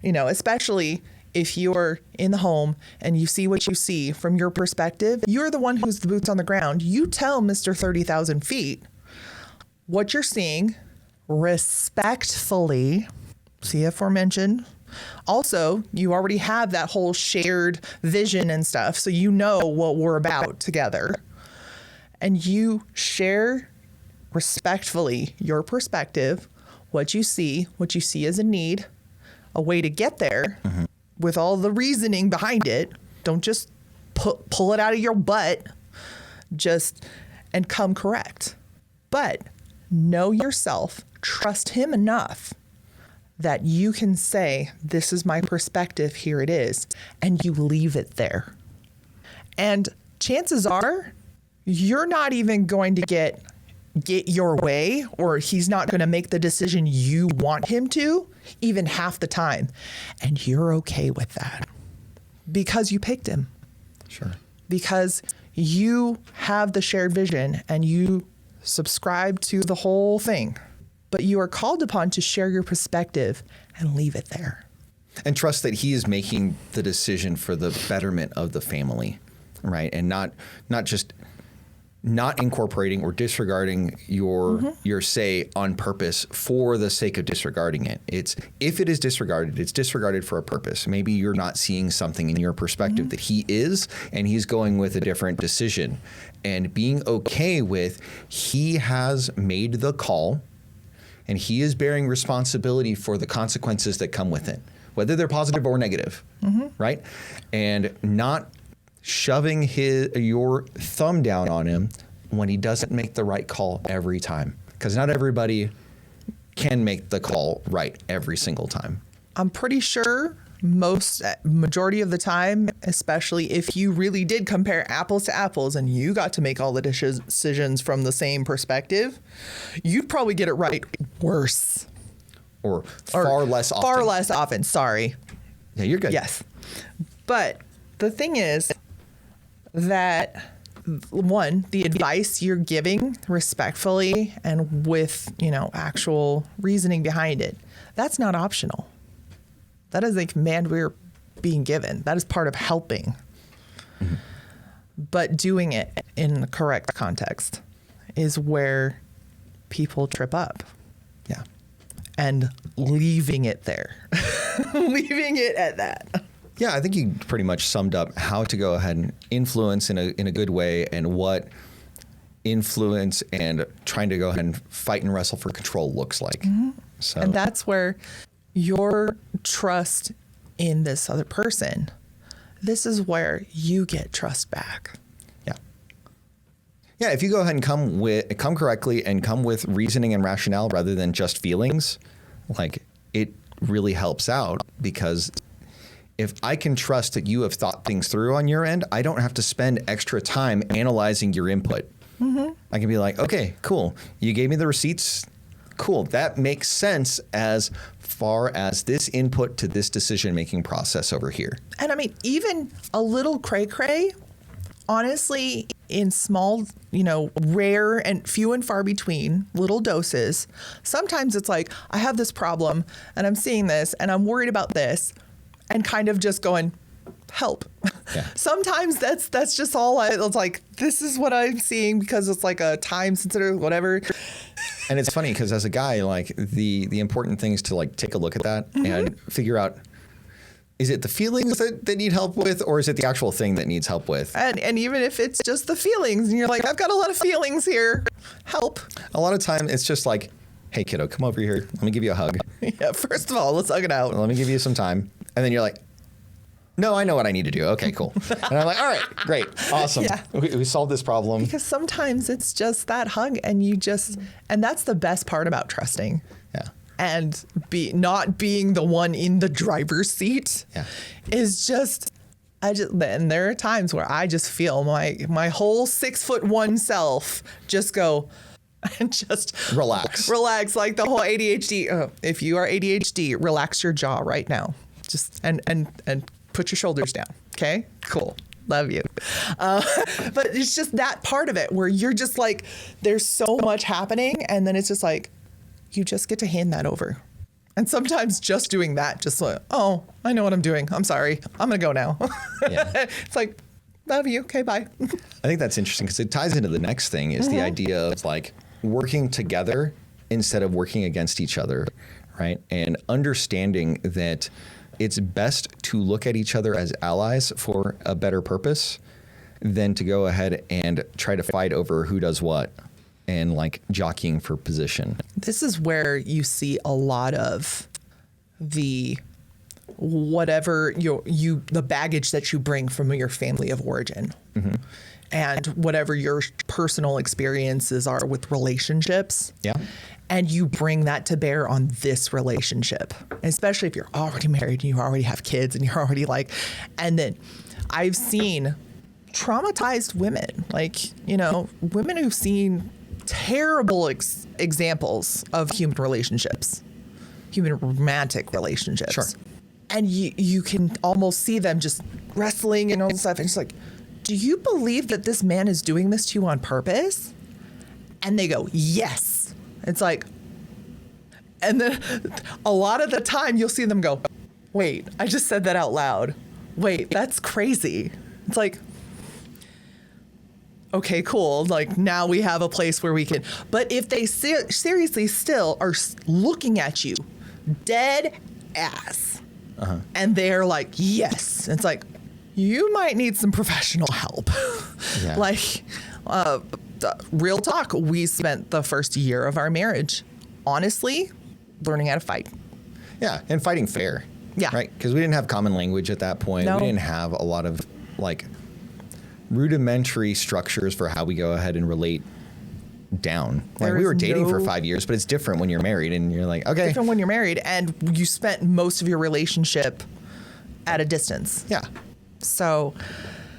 especially if you're in the home and you see what you see from your perspective, you're the one who's the boots on the ground. You tell Mr. 30,000 feet what you're seeing respectfully, see aforementioned. Also, you already have that whole shared vision and stuff, so you know what we're about together. And you share respectfully your perspective, what you see as a need, a way to get there with all the reasoning behind it. Don't just pull it out of your butt, and come correct. But know yourself, trust him enough that you can say, this is my perspective, here it is, and you leave it there. And chances are you're not even going to get your way, or he's not going to make the decision you want him to, even half the time. And you're okay with that because you picked him.
Sure.
Because you have the shared vision and you subscribe to the whole thing. But you are called upon to share your perspective and leave it there.
And trust that he is making the decision for the betterment of the family, right? And not just not incorporating or disregarding your say on purpose for the sake of disregarding it. It's if it is disregarded, it's disregarded for a purpose. Maybe you're not seeing something in your perspective that he is, and he's going with a different decision. And being okay with he has made the call and he is bearing responsibility for the consequences that come with it, whether they're positive or negative, right? And not shoving your thumb down on him when he doesn't make the right call every time. Because not everybody can make the call right every single time.
I'm pretty sure majority of the time, especially if you really did compare apples to apples and you got to make all the decisions from the same perspective, you'd probably get it right worse.
Or far less often.
Far less often, sorry.
Yeah, you're good.
Yes. But the thing is that, one, the advice you're giving respectfully and with, actual reasoning behind it, that's not optional. That is a command we're being given. That is part of helping. Mm-hmm. But doing it in the correct context is where people trip up.
Yeah.
And leaving it there. Leaving it at that.
Yeah, I think you pretty much summed up how to go ahead and influence in a good way, and what influence and trying to go ahead and fight and wrestle for control looks like.
Mm-hmm.
So,
and that's where your trust in this other person, this is where you get trust back.
Yeah. Yeah, if you go ahead and come correctly and come with reasoning and rationale rather than just feelings, like, it really helps out, because if I can trust that you have thought things through on your end, I don't have to spend extra time analyzing your input. Mm-hmm. I can be like, okay, cool. You gave me the receipts. Cool. That makes sense as far as this input to this decision-making process over here.
And I mean, even a little cray-cray, honestly, in small, rare and few and far between little doses, sometimes it's like, I have this problem and I'm seeing this and I'm worried about this, and kind of just going, help. Yeah. Sometimes that's just all it's like, this is what I'm seeing, because it's like a time sensitive, whatever.
And it's funny because as a guy, like, the important thing is to, like, take a look at that mm-hmm. and figure out, is it the feelings that need help with, or is it the actual thing that needs help with?
And even if it's just the feelings and you're like, I've got a lot of feelings here, help.
A lot of time it's just like, hey kiddo, come over here. Let me give you a hug.
Yeah, first of all, let's hug it out.
Let me give you some time. And then you're like, no, I know what I need to do. Okay, cool. And I'm like, all right, great, awesome. Yeah. We solved this problem.
Because sometimes it's just that hug, and and that's the best part about trusting.
Yeah.
And not being the one in the driver's seat.
Yeah.
Is just, and there are times where I just feel my whole 6'1" self just go and just
relax,
like the whole ADHD. If you are ADHD, relax your jaw right now. Just and put your shoulders down. Okay, cool. Love you. But it's just that part of it where you're just like, there's so much happening, and then it's just like, you just get to hand that over. And sometimes just doing that, just like, oh, I know what I'm doing. I'm sorry. I'm gonna go now. Yeah. It's like, love you. Okay, bye.
I think that's interesting because it ties into the next thing is mm-hmm. the idea of, like, working together instead of working against each other, right? And understanding that it's best to look at each other as allies for a better purpose than to go ahead and try to fight over who does what and, like, jockeying for position.
This is where you see a lot of the whatever the baggage that you bring from your family of origin. Mm-hmm. And whatever your personal experiences are with relationships.
Yeah.
And you bring that to bear on this relationship, especially if you're already married and you already have kids and you're already like, and then I've seen traumatized women, like, women who've seen terrible examples of human relationships, human romantic relationships.
Sure.
And you can almost see them just wrestling and all this stuff. And it's like, do you believe that this man is doing this to you on purpose? And they go, yes. It's like, and then a lot of the time you'll see them go, wait, I just said that out loud. Wait, that's crazy. It's like, okay, cool. Like, now we have a place where we can, but if they seriously still are looking at you dead ass, uh-huh. and they're like, yes, it's like, you might need some professional help. Yeah. Like, real talk, we spent the first year of our marriage, honestly, learning how to fight.
Yeah, and fighting fair.
Yeah.
Right? Because we didn't have common language at that point.
No.
We didn't have a lot of, like, rudimentary structures for how we go ahead and relate down. Like, we were dating for 5 years, but it's different when you're married and you're like, okay.
Different when you're married and you spent most of your relationship at a distance.
Yeah.
So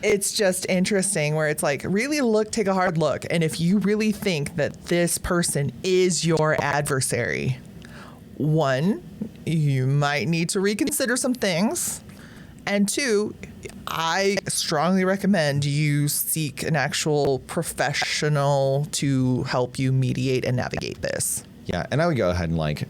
it's just interesting where it's like, really take a hard look. And if you really think that this person is your adversary, one, you might need to reconsider some things. And two, I strongly recommend you seek an actual professional to help you mediate and navigate this.
Yeah. And I would go ahead and like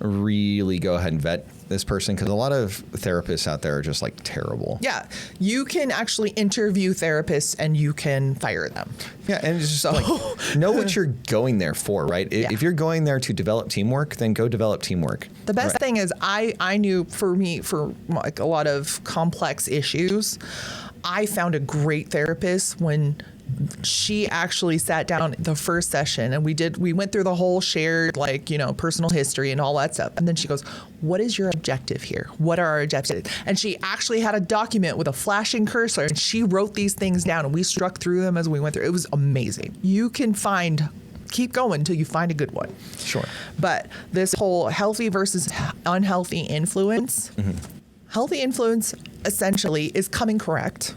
really go ahead and vet this person, because a lot of therapists out there are just like terrible.
Yeah, you can actually interview therapists and you can fire them.
Yeah, and it's just like, know what you're going there for, right?
Yeah.
If you're going there to develop teamwork, then go develop teamwork.
The best thing is I knew for like a lot of complex issues, I found a great therapist when she actually sat down the first session and we went through the whole shared, like, personal history and all that stuff. And then she goes, what is your objective here? What are our objectives? And she actually had a document with a flashing cursor and she wrote these things down and we struck through them as we went through. It was amazing. You can keep going until you find a good one.
Sure.
But this whole healthy versus unhealthy influence, healthy influence essentially is coming correct.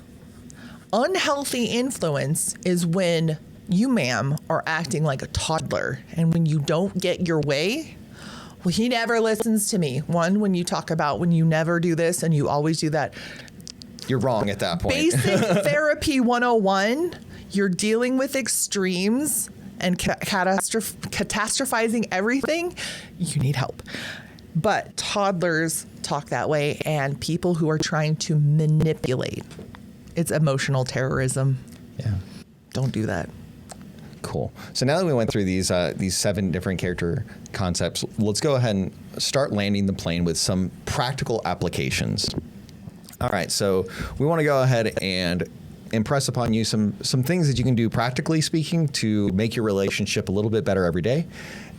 Unhealthy influence is when you, ma'am, are acting like a toddler. And when you don't get your way, well, he never listens to me. One, when you talk about when you never do this and you always do that.
You're wrong at that point.
Basic therapy 101, you're dealing with extremes and catastrophizing everything. You need help. But toddlers talk that way, and people who are trying to manipulate. It's emotional terrorism.
Yeah.
Don't do that.
Cool. So now that we went through these 7 different character concepts, let's go ahead and start landing the plane with some practical applications. All right. So we want to go ahead and impress upon you some things that you can do, practically speaking, to make your relationship a little bit better every day.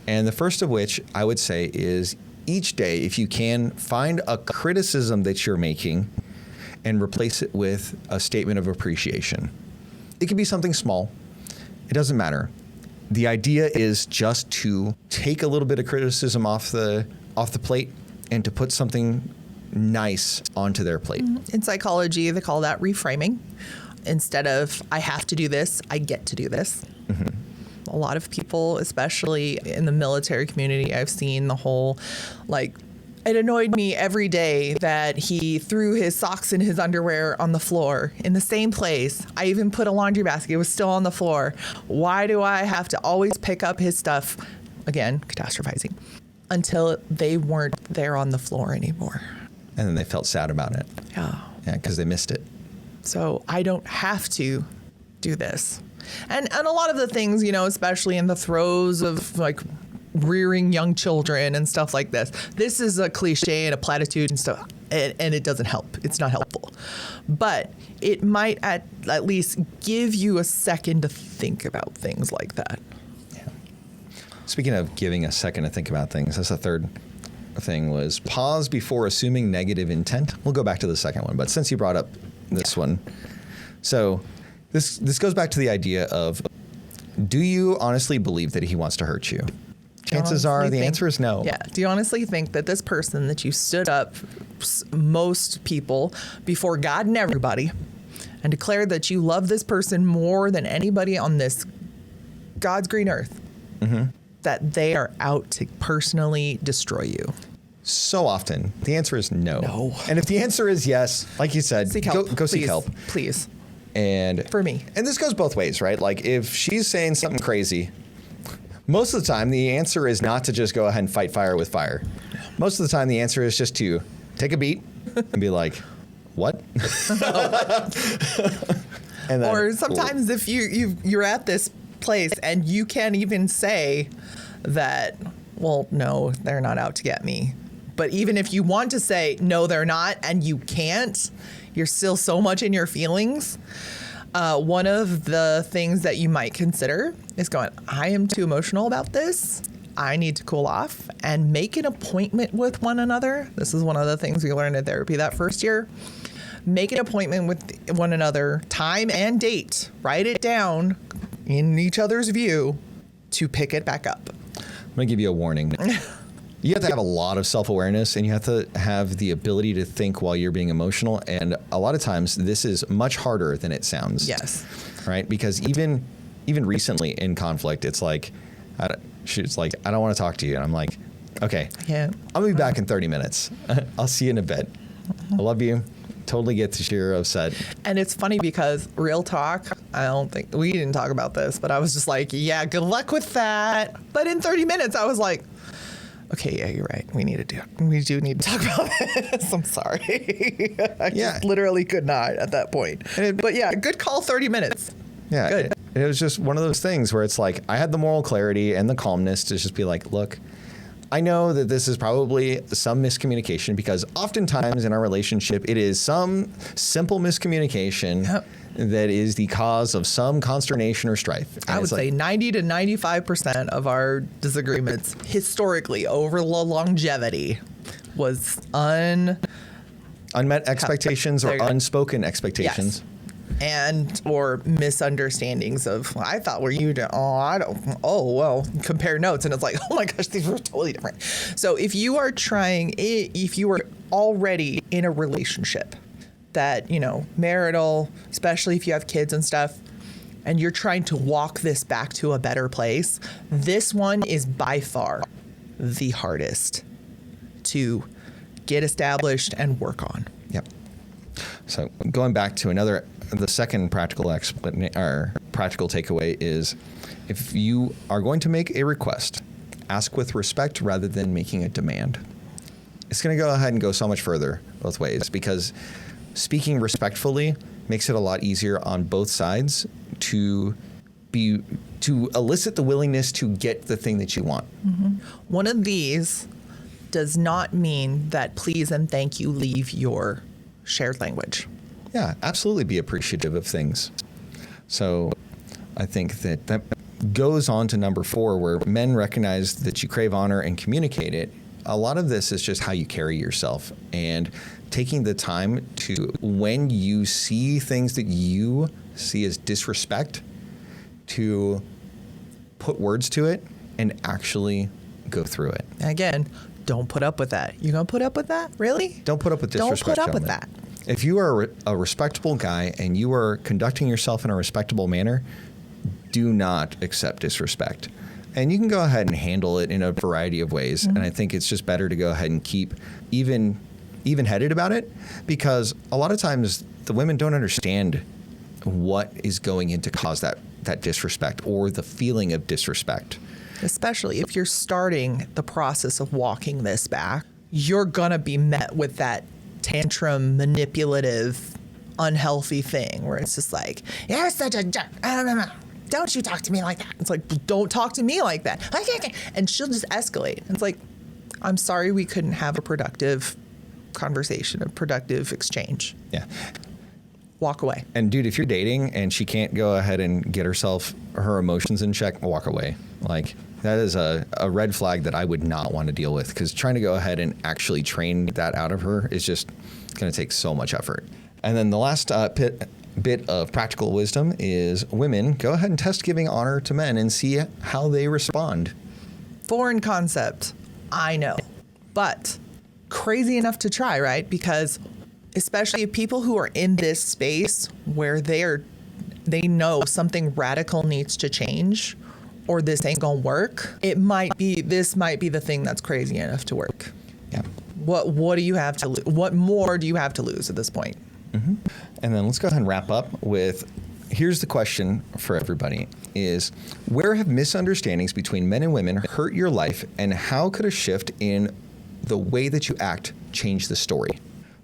And the first of which I would say is, each day, if you can, find a criticism that you're making and replace it with a statement of appreciation. It can be something small. It doesn't matter. The idea is just to take a little bit of criticism off the plate and to put something nice onto their plate.
In psychology, they call that reframing. Instead of, I have to do this, I get to do this. A lot of people, especially in the military community, I've seen the whole, like, it annoyed me every day that he threw his socks and his underwear on the floor in the same place. I even put a laundry basket. It was still on the floor. Why do I have to always pick up his stuff? Again, catastrophizing. Until they weren't there on the floor anymore.
And then they felt sad about it.
Yeah.
Yeah, because they missed it.
So I don't have to do this. And a lot of the things, especially in the throes of like rearing young children and stuff like this. This is a cliche and a platitude and stuff, and it doesn't help. It's not helpful. But it might at least give you a second to think about things like that.
Yeah. Speaking of giving a second to think about things, that's the third thing, was pause before assuming negative intent. We'll go back to the second one, but since you brought up this one, so this goes back to the idea of, do you honestly believe that he wants to hurt you? Chances are the answer is no.
Yeah. Do you honestly think that this person that you stood up, most people, before God and everybody, and declared that you love this person more than anybody on this God's green earth, that they are out to personally destroy you?
So often, the answer is no.
No.
And if the answer is yes, like you said,
Seek help.
go seek help.
Please.
And
for me.
And this goes both ways, right? Like, if she's saying something crazy, most of the time the answer is not to just go ahead and fight fire with fire. Most of the time the answer is just to take a beat and be like, what? And then,
or sometimes if you're at this place and you can't even say that, well, no, they're not out to get me. But even if you want to say, no, they're not, and you can't, you're still so much in your feelings. One of the things that you might consider is going, I am too emotional about this. I need to cool off and make an appointment with one another. This is one of the things we learned in therapy that first year. Make an appointment with one another, time and date. Write it down in each other's view to pick it back up.
I'm going to give you a warning. You have to have a lot of self-awareness, and you have to have the ability to think while you're being emotional. And a lot of times this is much harder than it sounds.
Yes.
Right? Because even recently in conflict, it's like, she's like, I don't want to talk to you. And I'm like, okay,
Yeah.
I'll be back in 30 minutes. I'll see you in a bit. I love you. Totally get that you're upset.
And it's funny because real talk, I don't think we didn't talk about this, but I was just like, yeah, good luck with that. But in 30 minutes, I was like, okay, yeah, you're right. We do need to talk about this. I'm sorry. I just literally could not at that point. But yeah, good call, 30 minutes.
Yeah.
Good.
It was just one of those things where it's like, I had the moral clarity and the calmness to just be like, look, I know that this is probably some miscommunication, because oftentimes in our relationship, it is some simple miscommunication that is the cause of some consternation or strife. And
I would say 90 to 95% of our disagreements historically over the longevity was unmet
expectations or unspoken expectations.
Yes. And or misunderstandings of, I thought were you to, well, compare notes, and it's like, oh my gosh, these were totally different. So if you are already in a relationship that, marital, especially if you have kids and stuff, and you're trying to walk this back to a better place, this one is by far the hardest to get established and work on.
Yep. So going back to the second practical takeaway is, if you are going to make a request, ask with respect rather than making a demand. It's going to go ahead and go so much further both ways, because speaking respectfully makes it a lot easier on both sides to elicit the willingness to get the thing that you want.
Mm-hmm. One of these does not mean that please and thank you leave your shared language.
Yeah, absolutely be appreciative of things. So I think that goes on to number 4, where men recognize that you crave honor and communicate it. A lot of this is just how you carry yourself, and taking the time to, when you see things that you see as disrespect, to put words to it and actually go through it.
Again, don't put up with that. You gonna put up with that? Really?
Don't put up with disrespect.
Don't put up with
gentlemen.
that.
If you are a respectable guy and you are conducting yourself in a respectable manner, do not accept disrespect. And you can go ahead and handle it in a variety of ways. Mm-hmm. And I think it's just better to go ahead and keep even-headed about it, because a lot of times the women don't understand what is going in to cause that disrespect or the feeling of disrespect.
Especially if you're starting the process of walking this back, you're gonna be met with that tantrum, manipulative, unhealthy thing where it's just like, you're such a jerk. Don't you talk to me like that. It's like, don't talk to me like that. And she'll just escalate. It's like, I'm sorry we couldn't have a productive conversation, a productive exchange.
Yeah.
Walk away.
And dude, if you're dating and she can't go ahead and get her emotions in check, walk away. Like, that is a red flag that I would not want to deal with, because trying to go ahead and actually train that out of her is just going to take so much effort. And then the last bit of practical wisdom is, women, go ahead and test giving honor to men and see how they respond.
Foreign concept, I know, but crazy enough to try, right? Because especially people who are in this space where they know something radical needs to change, or this ain't gonna work, this might be the thing that's crazy enough to work.
Yeah.
What do you have to lose? What more do you have to lose at this point?
Mm-hmm. And then let's go ahead and wrap up with, here's the question for everybody, is where have misunderstandings between men and women hurt your life, and how could a shift in the way that you act change the story?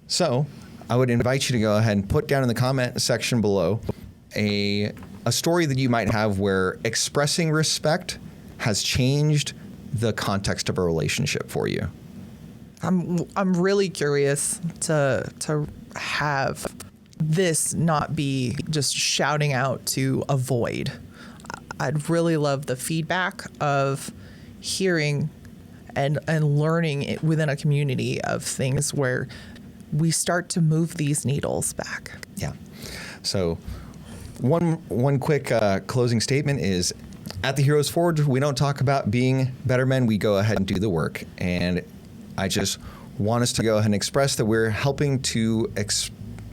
So I would invite you to go ahead and put down in the comment section below a story that you might have where expressing respect has changed the context of a relationship for you.
I'm really curious to have this not be just shouting out to avoid. I'd really love the feedback of hearing and learning it within a community of things where we start to move these needles back.
Yeah. So one quick closing statement is, At the Heroes Forge, we don't talk about being better men. We go ahead and do the work. And I just want us to go ahead and express that we're helping to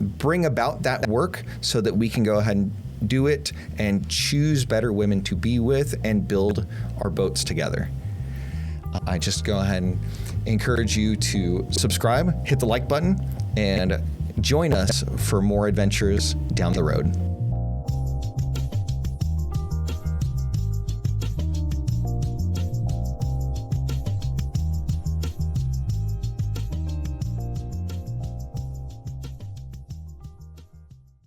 bring about that work so that we can go ahead and do it and choose better women to be with and build our boats together. I just go ahead and encourage you to subscribe, hit the like button, and join us for more adventures down the road.